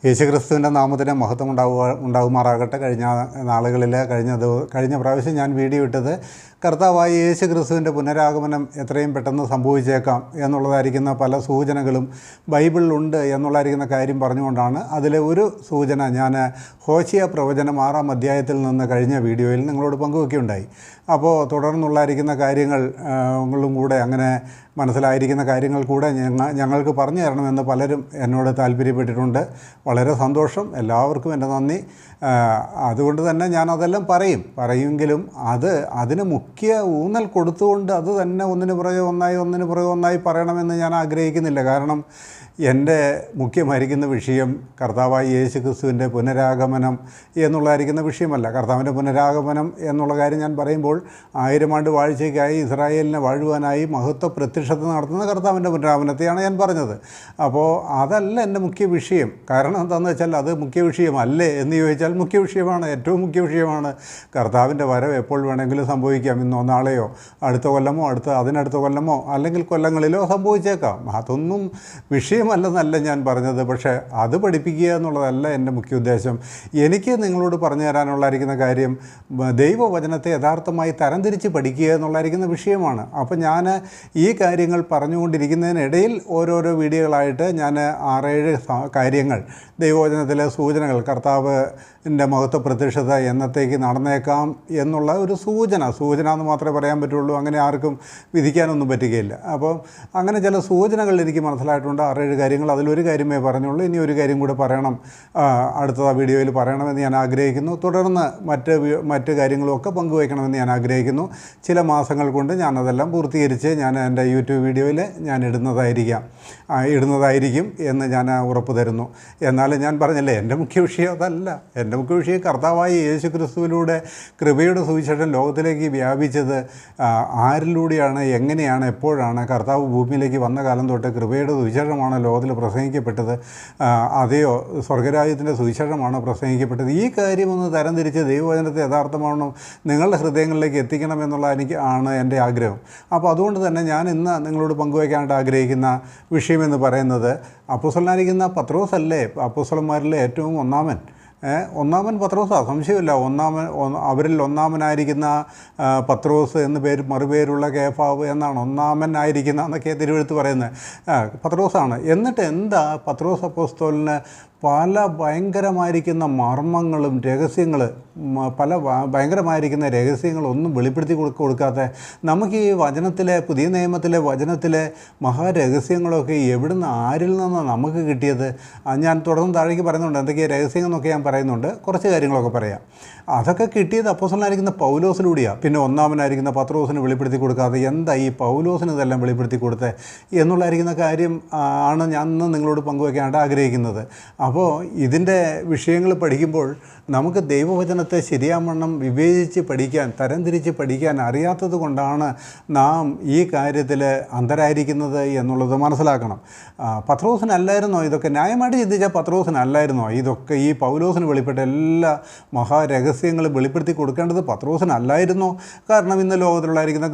യേശുക്രിസ്തുവിൻ്റെ നാമത്തിന് മഹത്വം ഉണ്ടാകുമാറാകട്ടെ. കഴിഞ്ഞ പ്രാവശ്യം ഞാൻ വീഡിയോ ഇട്ടത് കർത്താവായ യേശുക്രിസ്തുവിൻ്റെ പുനരാഗമനം എത്രയും പെട്ടെന്ന് സംഭവിച്ചേക്കാം എന്നുള്ളതായിരിക്കുന്ന പല സൂചനകളും ബൈബിളിലുണ്ട് എന്നുള്ളതായിരിക്കുന്ന കാര്യം പറഞ്ഞുകൊണ്ടാണ്. അതിലെ ഒരു സൂചന ഞാൻ ഹോശിയ പ്രവചനം 6-ാം അധ്യായത്തിൽ നിന്ന് കഴിഞ്ഞ വീഡിയോയിൽ നിങ്ങളോട് പങ്കുവയ്ക്കുകയുണ്ടായി. അപ്പോൾ തുടർന്നുള്ളായിരിക്കുന്ന കാര്യങ്ങളും കൂടെ അങ്ങനെ മനസ്സിലായിരിക്കുന്ന കാര്യങ്ങൾ കൂടെ ഞങ്ങൾക്ക് പറഞ്ഞു തരണമെന്ന് പലരും എന്നോട് താല്പര്യപ്പെട്ടിട്ടുണ്ട്. വളരെ സന്തോഷം, എല്ലാവർക്കും എൻ്റെ നന്ദി. അതുകൊണ്ട് തന്നെ ഞാനതെല്ലാം പറയുമെങ്കിലും അതിന് മുഖ്യ ഊന്നൽ കൊടുത്തുകൊണ്ട് അത് തന്നെ ഒന്നിനു പുറകെ ഒന്നായി പറയണമെന്ന് ഞാൻ ആഗ്രഹിക്കുന്നില്ല. കാരണം എൻ്റെ മുഖ്യമായിരിക്കുന്ന വിഷയം കർത്താവായ യേശുക്രിസ്തുവിൻ്റെ പുനരാഗമനം എന്നുള്ളതായിരിക്കുന്ന വിഷയമല്ല. കർത്താവിൻ്റെ പുനരാഗമനം എന്നുള്ള കാര്യം ഞാൻ പറയുമ്പോൾ 1000 ആണ്ട് വാഴ്ചയ്ക്കായി ഇസ്രായേലിനെ വാഴുവാനായി മഹത്വ പ്രത്യക്ഷത നടത്തുന്ന കർത്താവിൻ്റെ പുനരാഗമനത്തെയാണ് ഞാൻ പറഞ്ഞത്. അപ്പോൾ അതല്ല എൻ്റെ മുഖ്യ വിഷയം. കാരണം എന്താണെന്ന് വെച്ചാൽ അത് മുഖ്യ വിഷയമല്ലേ എന്ന് ചോദിച്ചാൽ മുഖ്യ വിഷയമാണ്, ഏറ്റവും മുഖ്യ വിഷയമാണ്. കർത്താവിൻ്റെ വരവ് എപ്പോൾ വേണമെങ്കിലും സംഭവിക്കാം. ഇന്നോ നാളെയോ അടുത്ത കൊല്ലമോ അതിനടുത്ത കൊല്ലമോ അല്ലെങ്കിൽ കൊല്ലങ്ങളിലോ സംഭവിച്ചേക്കാം. അതൊന്നും വിഷയമല്ലെന്നല്ല ഞാൻ പറഞ്ഞത്. പക്ഷേ അത് പഠിപ്പിക്കുക എന്നുള്ളതല്ല എൻ്റെ മുഖ്യ ഉദ്ദേശം. എനിക്ക് നിങ്ങളോട് പറഞ്ഞു തരാനുള്ളതായിരിക്കുന്ന കാര്യം ദൈവവചനത്തെ യഥാർത്ഥമായി തരംതിരിച്ച് പഠിക്കുക എന്നുള്ളതായിരിക്കുന്ന വിഷയമാണ്. അപ്പോൾ ഞാൻ ഈ കാര്യങ്ങൾ പറഞ്ഞുകൊണ്ടിരിക്കുന്നതിനിടയിൽ ഓരോരോ വീഡിയോകളായിട്ട് ഞാൻ 6-7 കാര്യങ്ങൾ, ദൈവവചനത്തിലെ സൂചനകൾ, കർത്താവിൻ്റെ മഹത്വ പ്രത്യക്ഷത എന്നത്തേക്ക് നടന്നേക്കാം എന്നുള്ള ഒരു സൂചന എന്ന് മാത്രമേ പറയാൻ പറ്റുള്ളൂ. അങ്ങനെ ആർക്കും വിധിക്കാനൊന്നും പറ്റുകയില്ല. അപ്പോൾ അങ്ങനെ ചില സൂചനകൾ എനിക്ക് മനസ്സിലായിട്ടുണ്ട്. 6-7 കാര്യങ്ങൾ, അതിലൊരു കാര്യമേ പറഞ്ഞുള്ളൂ. ഇനി ഒരു കാര്യം കൂടെ പറയണം, അടുത്ത വീഡിയോയിൽ പറയണമെന്ന് ഞാൻ ആഗ്രഹിക്കുന്നു. തുടർന്ന് മറ്റ് കാര്യങ്ങളുമൊക്കെ പങ്കുവയ്ക്കണമെന്ന് ഞാൻ ആഗ്രഹിക്കുന്നു. ചില മാസങ്ങൾ കൊണ്ട് ഞാനതെല്ലാം പൂർത്തീകരിച്ച് ഞാൻ എൻ്റെ യൂട്യൂബ് വീഡിയോയിൽ ഞാൻ ഇടുന്നതായിരിക്കും എന്ന് ഞാൻ ഉറപ്പ് തരുന്നു. എന്നാൽ ഞാൻ പറഞ്ഞല്ലേ, എൻ്റെ മുഖ്യ വിഷയം അതല്ല. എൻ്റെ മുഖ്യ വിഷയം കർത്താവായ യേശുക്രിസ്തുവിലൂടെ കൃപയുടെ സുവിശേഷം ലോകത്തിലേക്ക് വ്യാപിച്ചത് ആരിലൂടെയാണ്, എങ്ങനെയാണ്, എപ്പോഴാണ്? കർത്താവ് ഭൂമിയിലേക്ക് വന്ന കാലം തൊട്ട് കൃപയുടെ സുവിശേഷമാണ് ലോകത്തിൽ പ്രസംഗിക്കപ്പെട്ടത്, അതെയോ സ്വർഗരാജ്യത്തിൻ്റെ സുവിശേഷമാണ് പ്രസംഗിക്കപ്പെട്ടത്? ഈ കാര്യമൊന്ന് തരംതിരിച്ച് ദൈവവചനത്തെ യഥാർത്ഥമാണോ നിങ്ങളുടെ ഹൃദയങ്ങളിലേക്ക് എത്തിക്കണമെന്നുള്ള ആണ് എൻ്റെ ആഗ്രഹം. അപ്പോൾ അതുകൊണ്ട് തന്നെ ഞാൻ ഇന്ന് നിങ്ങളോട് പങ്കുവയ്ക്കാനായിട്ട് ആഗ്രഹിക്കുന്ന വിഷയമെന്ന് പറയുന്നത്, അപ്പോസ്തലനായിരിക്കുന്ന പത്രോസല്ലേ അപ്പോസ്തലന്മാരിലെ ഏറ്റവും ഒന്നാമൻ പത്രോസാണ്, സംശയമില്ല. അവരിൽ ഒന്നാമനായിരിക്കുന്ന പത്രോസ് എന്ന് മറുപേരുള്ള കേഫാവ് എന്നാണ്. ഒന്നാമനായിരിക്കുന്ന എന്നൊക്കെ തിരുവെഴുത്ത് പറയുന്നത് പത്രോസാണ്. എന്നിട്ട് എന്താ പത്രോസ് അപ്പോസ്തലന് പല ഭയങ്കരമായിരിക്കുന്ന മർമ്മങ്ങളും ഭയങ്കരമായിരിക്കുന്ന രഹസ്യങ്ങളൊന്നും വെളിപ്പെടുത്തി കൊടുക്കാത്ത, നമുക്ക് ഈ വചനത്തിലെ, പുതിയ നിയമത്തിലെ വചനത്തിലെ മഹാരഹസ്യങ്ങളൊക്കെ എവിടുന്ന്, ആരിൽ നിന്നാണ് നമുക്ക് കിട്ടിയത്? ഞാൻ തുടർന്ന് താഴേക്ക് പറയുന്നുണ്ട്, എന്തൊക്കെയാണ് രഹസ്യങ്ങളെന്നൊക്കെ ഞാൻ പറയുന്നുണ്ട്. കുറച്ച് കാര്യങ്ങളൊക്കെ പറയാം. അതൊക്കെ കിട്ടിയത് അപ്പോസ്തലനായിരിക്കുന്ന പൗലോസിലൂടെയാണ്. പിന്നെ ഒന്നാമനായിരിക്കുന്ന പത്രോസിന് വെളിപ്പെടുത്തി കൊടുക്കാതെ എന്താ ഈ പൗലോസിന് ഇതെല്ലാം വെളിപ്പെടുത്തി കൊടുത്തത് എന്നുള്ളതായിരിക്കുന്ന കാര്യം ആണ് ഞാൻ ഇന്ന് നിങ്ങളോട് പങ്കുവയ്ക്കാനായിട്ട് ആഗ്രഹിക്കുന്നത്. അപ്പോൾ ഇതിൻ്റെ വിഷയങ്ങൾ പഠിക്കുമ്പോൾ നമുക്ക് ദൈവവചനത്തെ ശരിയാവണ്ണം വിവേചിച്ച് പഠിക്കാൻ, തരംതിരിച്ച് പഠിക്കാൻ അറിയാത്തത് കൊണ്ടാണ് നാം ഈ കാര്യത്തിൽ അന്ധരായിരിക്കുന്നത് എന്നുള്ളത് മനസ്സിലാക്കണം. പത്രോസിനല്ലായിരുന്നോ ഇതൊക്കെ? ന്യായമായിട്ട് ചിന്തിച്ചാൽ പത്രോസിനല്ലായിരുന്നോ ഇതൊക്കെ? ഈ പൗലോസിന് വെളിപ്പെട്ട എല്ലാ മഹാരഹസ്യങ്ങളും വെളിപ്പെടുത്തി കൊടുക്കേണ്ടത് പത്രോസിനല്ലായിരുന്നോ? കാരണം ഇന്ന് ലോകത്തിലുള്ളായിരിക്കുന്ന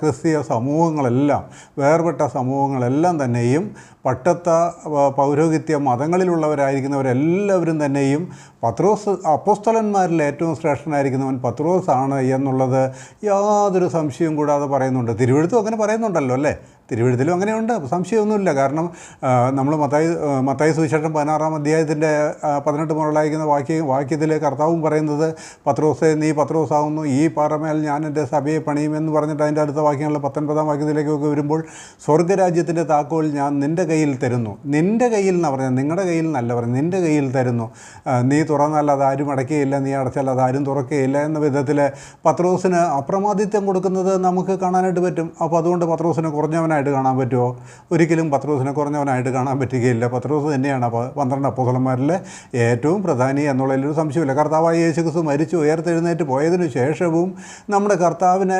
ക്രിസ്തീയ സമൂഹങ്ങളെല്ലാം, വേർപെട്ട സമൂഹങ്ങളെല്ലാം തന്നെയും പട്ടത്ത പൗരോഹിത്യ മതങ്ങളിലുള്ളവരായിരിക്കുന്നവരെല്ലാവരും തന്നെയും അപ്പോസ്തലന്മാരിൽ ഏറ്റവും ശ്രേഷ്ഠനായിരിക്കുന്നവൻ പത്രോസാണ് എന്നുള്ളത് യാതൊരു സംശയവും കൂടാതെ പറയുന്നുണ്ട്. തിരുവെഴുത്തും അങ്ങനെ പറയുന്നുണ്ടല്ലോ അല്ലേ? തിരുവെഴുത്തിലും അങ്ങനെയുണ്ട്, സംശയമൊന്നുമില്ല. കാരണം നമ്മൾ മത്തായി സുവിശേഷം 16-ാം അധ്യായത്തിൻ്റെ 18 മുതലായിരിക്കുന്ന വാക്യത്തിൽ കർത്താവും പറയുന്നത്, പത്രോസേ നീ പത്രോസാവുന്നു, ഈ പാറമേൽ ഞാൻ എൻ്റെ സഭയെ പണിയുമെന്ന് പറഞ്ഞിട്ട് അതിൻ്റെ അടുത്ത വാക്യങ്ങളിൽ 19-ാം വാക്യത്തിലേക്കൊക്കെ വരുമ്പോൾ, സ്വർഗ്ഗരാജ്യത്തിൻ്റെ താക്കോൽ ഞാൻ നിൻ്റെ കയ്യിൽ തരുന്നു. നിൻ്റെ കയ്യിൽ എന്നാണ് പറഞ്ഞത്, നിങ്ങളുടെ കയ്യിൽ എന്നല്ല പറഞ്ഞത്, നിൻ്റെ കയ്യിൽ തരുന്നു. നീ തുറന്നാൽ അതാരും അടയ്ക്കുകയില്ല, നീ അടച്ചാൽ അതാരും തുറക്കുകയില്ല എന്ന വിധത്തിൽ പത്രോസിന് അപ്രമാദിത്വം കൊടുക്കുന്നത് നമുക്ക് കാണാനായിട്ട് പറ്റും. അപ്പോൾ അതുകൊണ്ട് പത്രോസിനെ കുറഞ്ഞവനായിട്ട് കാണാൻ പറ്റുമോ? ഒരിക്കലും പത്രോസിനെ കുറഞ്ഞവനായിട്ട് കാണാൻ പറ്റുകയില്ല. പത്രോസ് തന്നെയാണ് 12 അപ്പോസ്തലന്മാരിലെ ഏറ്റവും പ്രധാനി എന്നുള്ളതിലൊരു സംശയമില്ല. കർത്താവായ യേശുക്രിസ്തു മരിച്ചു ഉയർത്തെഴുന്നേറ്റ് പോയതിനു ശേഷവും നമ്മുടെ കർത്താവിനെ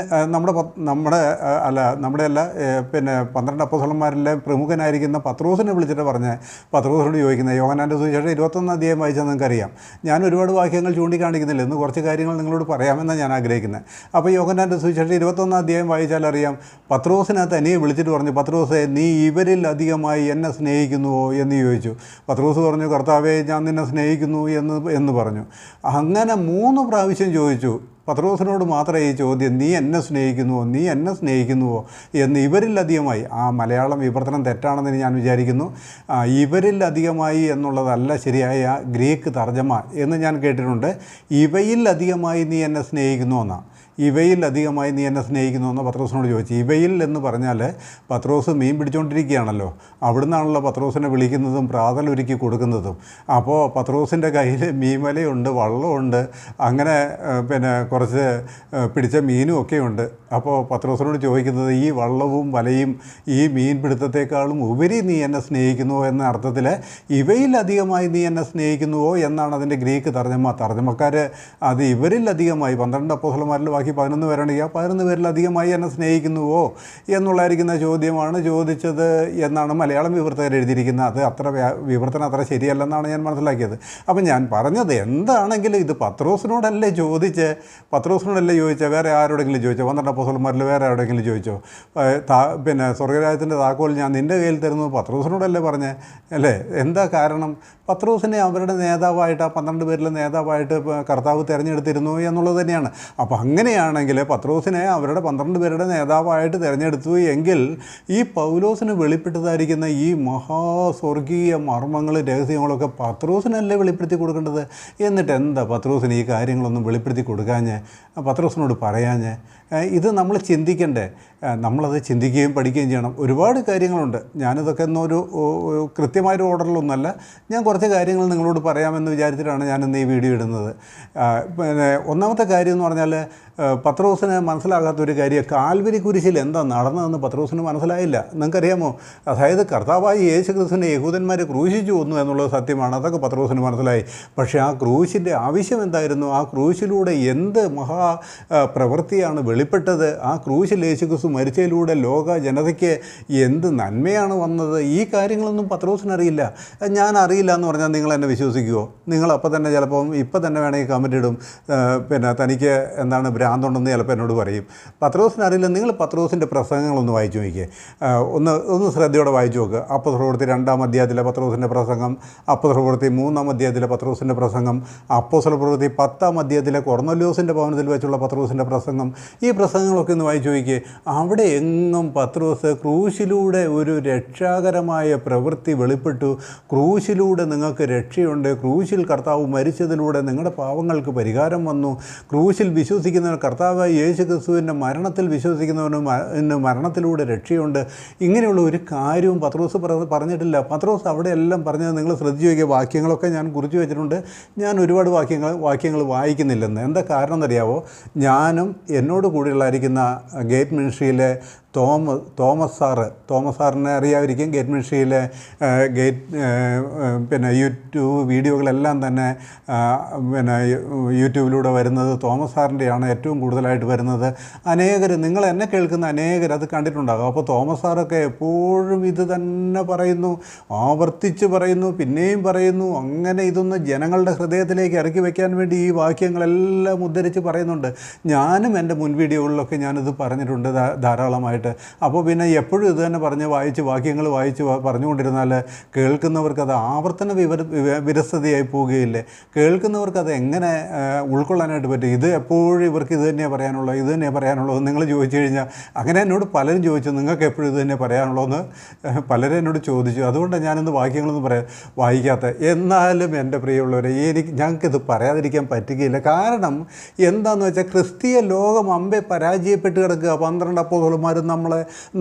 പിന്നെ 12 അപ്പോസ്തലന്മാരിലെ പ്രമുഖനായിരിക്കുന്ന പത്രോസിനെ വിളിച്ചിട്ട് പറഞ്ഞ്, പത്രോസിനോട് ചോദിക്കുന്നത്, യോഹന്നാൻ്റെ സുവിശേഷം 21-ാം അധ്യായം വായിച്ചാൽ നിങ്ങൾക്കറിയാം. ഞാൻ ഒരുപാട് വാക്യങ്ങൾ ചൂണ്ടിക്കാണിക്കുന്നില്ല, ഇന്ന് കുറച്ച് കാര്യങ്ങൾ നിങ്ങളോട് പറയാമെന്നാണ് ഞാൻ ആഗ്രഹിക്കുന്നത്. അപ്പോൾ യോഹന്നാൻ്റെ സുവിശേഷം 21-ാം അധ്യായം വായിച്ചാൽ അറിയാം, പത്രോസിനെ തനിയെ വിളിച്ചിട്ട് ചോദിച്ചിട്ട് പറഞ്ഞു, പത്രോസേ, നീ ഇവരിൽ അധികമായി എന്നെ സ്നേഹിക്കുന്നുവോ എന്ന് ചോദിച്ചു. പത്രോസ് പറഞ്ഞു, കർത്താവേ, ഞാൻ നിന്നെ സ്നേഹിക്കുന്നു എന്ന് പറഞ്ഞു. അങ്ങനെ 3 പ്രാവശ്യം ചോദിച്ചു. പത്രോസിനോട് മാത്രമേ ഈ ചോദ്യം, നീ എന്നെ സ്നേഹിക്കുന്നുവോ എന്ന് ഇവരിലധികമായി. ആ മലയാളം വിവർത്തനം തെറ്റാണെന്ന് ഞാൻ വിചാരിക്കുന്നു. ഇവരിലധികമായി എന്നുള്ളതല്ല ശരിയായ ഗ്രീക്ക് തർജ്ജമ എന്ന് ഞാൻ കേട്ടിട്ടുണ്ട്. ഇവയിൽ അധികമായി നീ എന്നെ സ്നേഹിക്കുന്നു എന്നാണ്. ഇവയിൽ അധികമായി നീ എന്നെ സ്നേഹിക്കുന്നുവെന്ന് പത്രോസിനോട് ചോദിച്ചു. ഇവയിൽ എന്ന് പറഞ്ഞാൽ പത്രോസ് മീൻ പിടിച്ചുകൊണ്ടിരിക്കുകയാണല്ലോ, അവിടുന്നാണല്ലോ പത്രോസിനെ വിളിക്കുന്നതും പ്രാതലൊരുക്കി കൊടുക്കുന്നതും. അപ്പോൾ പത്രോസിൻ്റെ കയ്യിൽ മീൻവലയുണ്ട്, വള്ളമുണ്ട്, അങ്ങനെ കുറച്ച് പിടിച്ച മീനും ഒക്കെ ഉണ്ട്. അപ്പോൾ പത്രോസിനോട് ചോദിക്കുന്നത്, ഈ വള്ളവും വലയും ഈ മീൻ പിടുത്തത്തെക്കാളും ഉപരി നീ എന്നെ സ്നേഹിക്കുന്നുവോ എന്ന അർത്ഥത്തിൽ ഇവയിലധികമായി നീ എന്നെ സ്നേഹിക്കുന്നുവോ എന്നാണ് അതിൻ്റെ ഗ്രീക്ക് തർജ്ജമക്കാർ അത് ഇവരിലധികമായി 12 അപ്പോസ്തലന്മാരിൽ ബാക്കി 11 പേരുണ്ടെങ്കിൽ ആ 11 പേരിലധികമായി എന്നെ സ്നേഹിക്കുന്നുവോ എന്നുള്ളായിരിക്കുന്ന ചോദ്യമാണ് ചോദിച്ചത് എന്നാണ് മലയാളം വിവർത്തകർ എഴുതിയിരിക്കുന്നത്. അത് വിവർത്തനം അത്ര ശരിയല്ലെന്നാണ് ഞാൻ മനസ്സിലാക്കിയത്. അപ്പം ഞാൻ പറഞ്ഞത് എന്താണെങ്കിലും ഇത് പത്രോസിനോടല്ലേ ചോദിച്ചത്, വേറെ ആരോടെങ്കിലും ചോദിച്ചോ? 12 അപ്പോസ്തലന്മാരിൽ വേറെ ആരോടെങ്കിലും ചോദിച്ചോ? സ്വർഗ്ഗരാജ്യത്തിൻ്റെ താക്കോൽ ഞാൻ നിൻ്റെ കയ്യിൽ തരുന്നത് പത്രോസിനോടല്ലേ പറഞ്ഞേ, അല്ലേ? എന്താ കാരണം? പത്രോസിനെ അവരുടെ നേതാവായിട്ട്, ആ 12 പേരിലെ നേതാവായിട്ട് കർത്താവ് തിരഞ്ഞെടുത്തിരുന്നു എന്നുള്ളത് തന്നെയാണ്. അപ്പോൾ അങ്ങനെയാണെങ്കിൽ പത്രോസിനെ അവരുടെ 12 പേരുടെ നേതാവായിട്ട് തിരഞ്ഞെടുത്തു എങ്കിൽ ഈ പൗലോസിന് വെളിപ്പെട്ടതായിരിക്കുന്ന ഈ മഹാസ്വർഗീയ മർമ്മങ്ങളും രഹസ്യങ്ങളൊക്കെ പത്രോസിനല്ലേ വെളിപ്പെടുത്തി കൊടുക്കേണ്ടത്? എന്നിട്ട് എന്താ പത്രോസിന് ഈ കാര്യങ്ങളൊന്നും വെളിപ്പെടുത്തി കൊടുക്കാഞ്ഞേ, പത്രോസിനോട് പറയാഞ്ഞേ? ഇത് നമ്മൾ ചിന്തിക്കണ്ടേ? നമ്മളത് ചിന്തിക്കുകയും പഠിക്കുകയും ചെയ്യണം. ഒരുപാട് കാര്യങ്ങളുണ്ട്. ഞാനിതൊക്കെ എന്നൊരു കൃത്യമായൊരു ഓർഡറിലൊന്നുമല്ല, ഞാൻ കുറച്ച് കാര്യങ്ങൾ നിങ്ങളോട് പറയാമെന്ന് വിചാരിച്ചിട്ടാണ് ഞാനിന്ന് ഈ വീഡിയോ ഇടുന്നത്. ഒന്നാമത്തെ കാര്യം എന്ന് പറഞ്ഞാൽ, പത്രോസിന് മനസ്സിലാകാത്തൊരു കാര്യം, കാൽവരി കുരിശിൽ എന്താ നടന്നതെന്ന് പത്രോസിന് മനസ്സിലായില്ല. നിങ്ങൾക്കറിയാമോ? അതായത് കർത്താവായ യേശു ക്രിസ്തുവിനെ യഹൂദന്മാർ ക്രൂശിച്ചു കൊന്നു എന്നുള്ളത് സത്യമാണ്, അതൊക്കെ പത്രോസിന് മനസ്സിലായി. പക്ഷേ ആ ക്രൂശിൻ്റെ ആവശ്യം എന്തായിരുന്നു? ആ ക്രൂശിലൂടെ എന്ത് പ്രവൃത്തിയാണ് വെളിപ്പെട്ടത്? ആ ക്രൂശിൽ യേശു ക്രിസ്തു മരിച്ചതിലൂടെ ലോക ജനതയ്ക്ക് എന്ത് നന്മയാണ് വന്നത്? ഈ കാര്യങ്ങളൊന്നും പത്രോസിനറിയില്ല. ഞാൻ അറിയില്ല എന്ന് പറഞ്ഞാൽ നിങ്ങൾ എന്നെ വിശ്വസിക്കുമോ? നിങ്ങൾ അപ്പോൾ തന്നെ ചിലപ്പം ഇപ്പം തന്നെ വേണമെങ്കിൽ കമൻ്റ് ഇടും, തനിക്ക് എന്താണ് ഭ്രാന്തുണ്ടെന്ന് ചിലപ്പോൾ എന്നോട് പറയും. പത്രോസിനറിയില്ല. നിങ്ങൾ പത്രോസിൻ്റെ പ്രസംഗങ്ങളൊന്ന് വായിച്ചു നോക്കിയേ, ഒന്ന് ശ്രദ്ധയോടെ വായിച്ചു നോക്കുക. അപ്പോസ്തലപ്രവൃത്തി 2-ാം അധ്യായത്തിലെ പത്രോസിൻ്റെ പ്രസംഗം, അപ്പോസ്തലപ്രവൃത്തി 3-ാം അധ്യായത്തിലെ പത്രോസിൻ്റെ പ്രസംഗം, അപ്പോസ്തലപ്രവൃത്തി 10-ാം അധ്യായത്തിലെ കൊർന്നല്യോസിൻ്റെ ഭവനത്തിൽ വെച്ചുള്ള പത്രോസിൻ്റെ പ്രസംഗം, ഈ പ്രസംഗങ്ങളൊക്കെ ഒന്ന് വായിച്ചു നോക്കിയേ. അവിടെ എങ്ങും പത്രോസ് ക്രൂശിലൂടെ ഒരു രക്ഷാകരമായ പ്രവൃത്തി വെളിപ്പെട്ടു, ക്രൂശിലൂടെ നിങ്ങൾക്ക് രക്ഷയുണ്ട്, ക്രൂശിൽ കർത്താവ് മരിച്ചതിലൂടെ നിങ്ങളുടെ പാവങ്ങൾക്ക് പരിഹാരം വന്നു, ക്രൂശിൽ വിശ്വസിക്കുന്നവർ കർത്താവായ യേശു ക്രിസ്തുവിൻ്റെ മരണത്തിൽ വിശ്വസിക്കുന്നവന് മരണത്തിലൂടെ രക്ഷയുണ്ട്, ഇങ്ങനെയുള്ള ഒരു കാര്യവും പത്രോസ് പറഞ്ഞിട്ടില്ല. പത്രോസ് അവിടെ എല്ലാം പറഞ്ഞത് നിങ്ങൾ ശ്രദ്ധിച്ചു നോക്കിയ വാക്യങ്ങളൊക്കെ ഞാൻ കുറിച്ച് വെച്ചിട്ടുണ്ട്. ഞാൻ ഒരുപാട് വാക്യങ്ങൾ വായിക്കുന്നില്ലെന്ന്. എന്താ കാരണം എന്നറിയാവോ? ഞാനും എന്നോട് കൂടെയുള്ളായിരിക്കുന്ന ഗേറ്റ് മിനിസ്ട്രിയിലെ തോമസ് സാറിനെ അറിയാതിരിക്കും. ഗേറ്റ് മിനിസ്ട്രിയിലെ യൂട്യൂബ് വീഡിയോകളെല്ലാം തന്നെ യൂട്യൂബിലൂടെ വരുന്നത് തോമസ് സാറിൻ്റെയാണ് ഏറ്റവും കൂടുതലായിട്ട് വരുന്നത്. നിങ്ങൾ എന്നെ കേൾക്കുന്ന അനേകർ അത് കണ്ടിട്ടുണ്ടാകും. അപ്പോൾ തോമസ് സാറൊക്കെ എപ്പോഴും ഇത് തന്നെ പറയുന്നു, ആവർത്തിച്ച് പറയുന്നു, പിന്നെയും പറയുന്നു. അങ്ങനെ ഇതൊന്ന് ജനങ്ങളുടെ ഹൃദയത്തിലേക്ക് ഇറക്കി വയ്ക്കാൻ വേണ്ടി ഈ വാക്യങ്ങളെല്ലാം ഉദ്ധരിച്ച് പറയുന്നുണ്ട്. ഞാനും എൻ്റെ മുൻ വീഡിയോകളിലൊക്കെ ഞാനിത് പറഞ്ഞിട്ടുണ്ട് ധാരാളമായിട്ട്. അപ്പോൾ പിന്നെ എപ്പോഴും ഇത് തന്നെ വാക്യങ്ങൾ വായിച്ച് പറഞ്ഞുകൊണ്ടിരുന്നാൽ കേൾക്കുന്നവർക്കത് ആവർത്തന വിരസതയായി പോവുകയില്ലേ? കേൾക്കുന്നവർക്കത് എങ്ങനെ ഉൾക്കൊള്ളാനായിട്ട് പറ്റും? ഇത് എപ്പോഴും ഇവർക്ക് ഇത് തന്നെയാണ് പറയാനുള്ളത് നിങ്ങൾ ചോദിച്ചു കഴിഞ്ഞാൽ, അങ്ങനെ എന്നോട് പലരും ചോദിച്ചു, നിങ്ങൾക്ക് എപ്പോഴും ഇത് തന്നെ പറയാനുള്ളതെന്ന് പലരും എന്നോട് ചോദിച്ചു. അതുകൊണ്ടാണ് ഞാനിന്ന് വാക്യങ്ങളൊന്നും വായിക്കാത്ത. എന്നാലും എൻ്റെ പ്രിയമുള്ളവരെ, ഞങ്ങൾക്കിത് പറയാതിരിക്കാൻ പറ്റുകയില്ല. കാരണം എന്താണെന്ന് വെച്ചാൽ, ക്രിസ്തീയ ലോകം അമ്പെ പരാജയപ്പെട്ട് കിടക്കുക. 12 അപ്പോസ്തലന്മാരും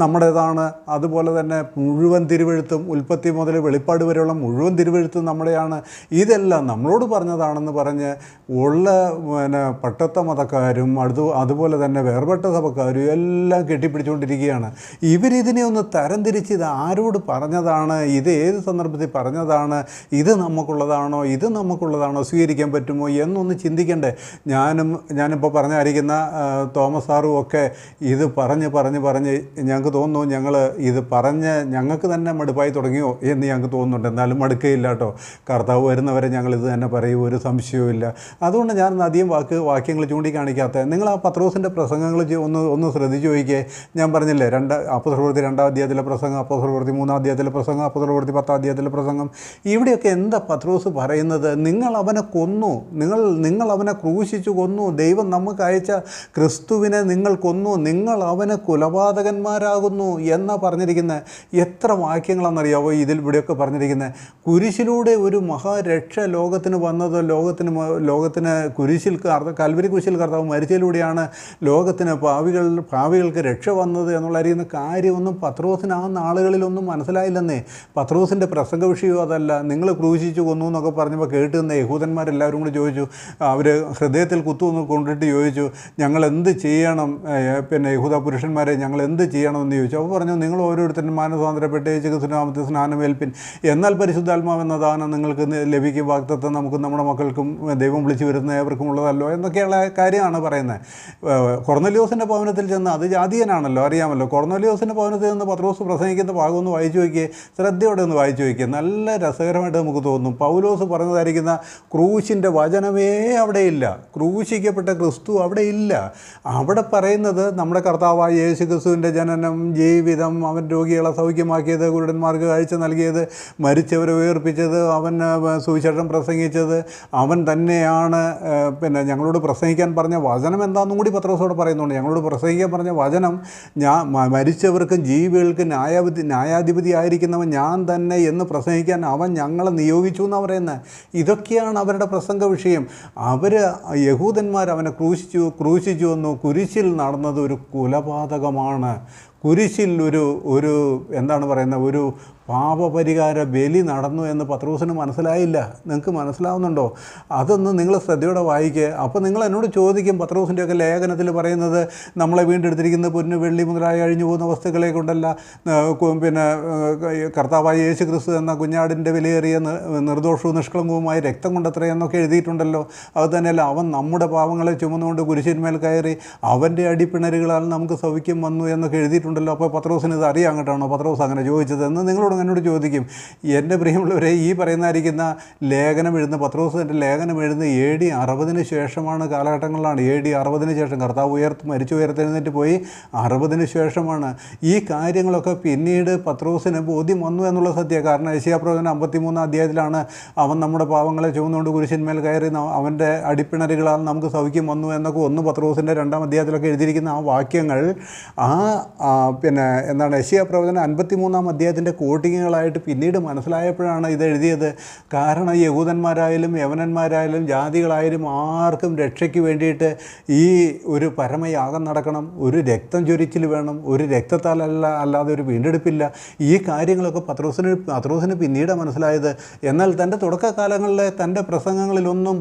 നമ്മുടേതാണ്. അതുപോലെ തന്നെ മുഴുവൻ തിരുവെഴുത്തും, ഉൽപ്പത്തി മുതൽ വെളിപ്പാട് വരെയുള്ള മുഴുവൻ തിരുവെഴുത്തും നമ്മുടെയാണ്. ഇതെല്ലാം നമ്മളോട് പറഞ്ഞതാണെന്ന് പറഞ്ഞ് ഉള്ള പട്ടത്ത മതക്കാരും അതുപോലെ തന്നെ വേർപെട്ട സഭക്കാരും എല്ലാം കെട്ടിപ്പിടിച്ചുകൊണ്ടിരിക്കുകയാണ്. ഇവരിതിനെ ഒന്ന് തരംതിരിച്ച് ഇത് ആരോട് പറഞ്ഞതാണ്, ഇത് ഏത് സന്ദർഭത്തിൽ പറഞ്ഞതാണ്, ഇത് നമുക്കുള്ളതാണോ സ്വീകരിക്കാൻ പറ്റുമോ എന്നൊന്ന് ചിന്തിക്കണ്ടേ? ഞാനിപ്പോൾ പറഞ്ഞായിരിക്കുന്ന തോമസ് സാറും ഒക്കെ ഇത് പറഞ്ഞ് പറഞ്ഞ് ഞങ്ങൾക്ക് തോന്നുന്നു ഇത് പറഞ്ഞ് ഞങ്ങൾക്ക് തന്നെ മടുപ്പായി തുടങ്ങിയോ എന്ന് ഞങ്ങൾക്ക് തോന്നുന്നുണ്ട്. എന്നാലും മടുക്കുകയില്ല കേട്ടോ. കർത്താവ് വരുന്നവരെ ഞങ്ങളിത് തന്നെ പറയും, ഒരു സംശയവുമില്ല. അതുകൊണ്ട് ഞാൻ അധികം വാക്യങ്ങൾ ചൂണ്ടിക്കാണിക്കാത്ത നിങ്ങൾ ആ പത്രോസിൻ്റെ പ്രസംഗങ്ങൾ ഒന്ന് ശ്രദ്ധിച്ച് നോക്കിയേ. ഞാൻ പറഞ്ഞില്ലേ, അപ്പോസ്തലപ്രവൃത്തി 2-ാം അധ്യായത്തിലെ പ്രസംഗം, അപ്പോസ്തലപ്രവൃത്തി 3-ാം അധ്യായത്തിലെ പ്രസംഗം, അപ്പോസ്തലപ്രവൃത്തി 10-ാം അധ്യായത്തിലെ പ്രസംഗം, ഇവിടെയൊക്കെ എന്താ പത്രോസ് പറയുന്നത്? നിങ്ങൾ അവനെ കൊന്നു, നിങ്ങൾ അവനെ ക്രൂശിച്ചു കൊന്നു, ദൈവം നമുക്ക് അയച്ച ക്രിസ്തുവിനെ നിങ്ങൾ കൊന്നു, നിങ്ങൾ അവനെ കൊലപാതകന്മാരാകുന്നു എന്നാ പറഞ്ഞിരിക്കുന്നത്. എത്ര വാക്യങ്ങളാണെന്നറിയാവോ ഇവിടെയൊക്കെ പറഞ്ഞിരിക്കുന്നത്? കുരിശിലൂടെ ഒരു മഹാരക്ഷ ലോകത്തിന് വന്നത്, ലോകത്തിന് കൽവരി കുരിശിൽ കർത്താവ് മരിച്ചതിലൂടെയാണ് ലോകത്തിന് പാവികൾക്ക് രക്ഷ വന്നത് എന്നുള്ള കാര്യമൊന്നും പത്രോസിന് ആ നാളുകളിലൊന്നും മനസ്സിലായില്ലെന്നേ. പത്രോസിൻ്റെ പ്രസംഗ വിഷയവും അതല്ല. നിങ്ങൾ ക്രൂശിച്ചു കൊന്നു എന്നൊക്കെ പറഞ്ഞപ്പോൾ കേട്ട് നിന്ന യഹൂദന്മാരെല്ലാവരും കൂടി ചോദിച്ചു, അവർ ഹൃദയത്തിൽ കൊണ്ടിട്ട് ചോദിച്ചു, ഞങ്ങൾ എന്ത് ചെയ്യണം, യഹൂദ പുരുഷന്മാരെ ഞങ്ങൾ എന്ത് ചെയ്യണമെന്ന് ചോദിച്ചു. അപ്പോൾ പറഞ്ഞു, നിങ്ങൾ ഓരോരുത്തരും മാനസാന്തരപ്പെട്ട് യേശുക്രിസ്തുവിന്റെ സ്നാനമേൽപ്പിൻ, എന്നാൽ പരിശുദ്ധാത്മാവെന്ന ദാനം നിങ്ങൾക്ക് ലഭിക്കും, വാഗ്ദത്തം നമുക്ക് നമ്മുടെ മക്കൾക്കും ദൈവം വിളിച്ചു വരുന്ന ഏവർക്കും ഉള്ളതല്ലോ എന്നൊക്കെയുള്ള കാര്യമാണ് പറയുന്നത്. കൊർന്നലിയോസിൻ്റെ ഭവനത്തിൽ ചെന്ന്, അത് ജാതീയനാണല്ലോ, അറിയാമല്ലോ. കൊർന്നലിയോസിൻ്റെ ഭവനത്തിൽ നിന്ന് പത്രോസ് പ്രസംഗിക്കുന്ന ഭാഗം ഒന്ന് വായിച്ചു നോക്കിയേ, ശ്രദ്ധയോടെ ഒന്ന് വായിച്ചു നോക്കിയേ. നല്ല രസകരമായിട്ട് നമുക്ക് തോന്നും. പൗലോസ് പറഞ്ഞതായിരിക്കുന്ന ക്രൂശിൻ്റെ വചനമേ അവിടെയില്ല, ക്രൂശിക്കപ്പെട്ട ക്രിസ്തു അവിടെ ഇല്ല. അവിടെ പറയുന്നത് നമ്മുടെ കർത്താവായ യേശു ക്രിസ്തുവിൻ്റെ ജനനം, ജീവിതം, അവൻ രോഗികളെ സൗഖ്യമാക്കിയത്, കുരുടന്മാർക്ക് കാഴ്ച നൽകിയത്, മരിച്ചവരെ ഉയർപ്പിച്ചത്, അവൻ സുവിശേഷം പ്രസംഗിച്ചത്, അവൻ തന്നെയാണ്. ഞങ്ങളോട് പ്രസംഗിക്കാൻ പറഞ്ഞ വചനം എന്താണെന്നും കൂടി പത്രോസോട് പറയുന്നുണ്ട്. ഞങ്ങളോട് പ്രസംഗിക്കാൻ പറഞ്ഞ വചനം, മരിച്ചവർക്കും ജീവികൾക്കും ന്യായാധിപതി ആയിരിക്കുന്നവൻ ഞാൻ തന്നെ എന്ന് പ്രസംഗിക്കാൻ അവൻ ഞങ്ങളെ നിയോഗിച്ചു എന്നാണ് പറയുന്നത്. ഇതൊക്കെയാണ് അവരുടെ പ്രസംഗ വിഷയം. യഹൂദന്മാർ അവനെ ക്രൂശിച്ചു വന്നു. കുരിശിൽ നടന്നത് ഒരു കൊലപാതകമാണ്. കുരിശിൽ ഒരു എന്താണ് പറയുന്നത്, ഒരു പാപപരിഹാര ബലി നടന്നു എന്ന് പത്രോസിന് മനസ്സിലായില്ല. നിങ്ങൾക്ക് മനസ്സിലാവുന്നുണ്ടോ? അതൊന്ന് നിങ്ങൾ ശ്രദ്ധയോടെ വായിക്കുക. അപ്പോൾ നിങ്ങൾ എന്നോട് ചോദിക്കും, പത്രോസിൻ്റെയൊക്കെ ലേഖനത്തിൽ പറയുന്നത് നമ്മളെ വീണ്ടെടുത്തിരിക്കുന്ന പൊന്ന്, വെള്ളി മുതലായി അഴിഞ്ഞു പോകുന്ന വസ്തുക്കളെ കൊണ്ടല്ല, കർത്താവായ യേശു ക്രിസ്തു എന്ന കുഞ്ഞാടിൻ്റെ വിലയേറിയ നിർദോഷവും നിഷ്കളങ്കവുമായ രക്തം കൊണ്ടത്രയെന്നൊക്കെ എഴുതിയിട്ടുണ്ടല്ലോ. അത് തന്നെയല്ല, അവൻ നമ്മുടെ പാവങ്ങളെ ചുമന്നുകൊണ്ട് കുരിശിന്മേൽ കയറി അവൻ്റെ അടിപ്പിണരുകളാൽ നമുക്ക് സൗഖ്യം വന്നു എന്നൊക്കെ എഴുതിയിട്ടുണ്ടല്ലോ. അപ്പോൾ പത്രോസിന് ഇത് അറിയാൻ കേട്ടാണോ പത്രോസ് അങ്ങനെ ചോദിച്ചത് എന്ന് നിങ്ങളോട് എന്നോട് ചോദിക്കും. എൻ്റെ പ്രിയമുള്ളവരെ, ഈ പറയുന്നതായിരിക്കുന്ന ലേഖനം എഴുതുന്ന പത്രോസിൻ്റെ ലേഖനം എഴുതുന്ന AD 60 ശേഷമാണ്, കാലഘട്ടങ്ങളിലാണ്. AD 60 ശേഷം കർത്താവ് മരിച്ചു ഉയർത്തെഴുന്നേറ്റ് പോയി 60 ശേഷമാണ് ഈ കാര്യങ്ങളൊക്കെ പിന്നീട് പത്രോസിന് ബോധ്യം വന്നു എന്നുള്ള സത്യം. കാരണം യെശയ്യാപ്രവചനം 53-ാം അധ്യായത്തിലാണ് അവൻ നമ്മുടെ പാവങ്ങളെ ചുമന്നുകൊണ്ട് കുരിശിന്മേൽ കയറി അവൻ്റെ അടിപ്പിണരുകളാൽ നമുക്ക് സൗഖ്യം വന്നു എന്നൊക്കെ പത്രോസിൻ്റെ 2-ാം അധ്യായത്തിലൊക്കെ എഴുതിയിരിക്കുന്ന ആ വാക്യങ്ങൾ യെശയ്യാപ്രവചനം 53-ാം അധ്യായത്തിൻ്റെ കോട്ടിങ്ങുകളായിട്ട് പിന്നീട് മനസ്സിലായപ്പോഴാണ് ഇത് എഴുതിയത്. കാരണം യഹൂദന്മാരായാലും യവനന്മാരായാലും ജാതികളായാലും ആർക്കും രക്ഷയ്ക്ക് വേണ്ടിയിട്ട് ഈ ഒരു പരമയാഗം നടക്കണം, ഒരു രക്തം ചൊരിച്ചിൽ വേണം, ഒരു അല്ലാതെ ഒരു വീണ്ടെടുപ്പില്ല. ഈ കാര്യങ്ങളൊക്കെ പത്രോസിന് പിന്നീട് മനസ്സിലായത്. എന്നാൽ തൻ്റെ തുടക്കകാലങ്ങളിലെ തൻ്റെ പ്രസംഗങ്ങളിലൊന്നും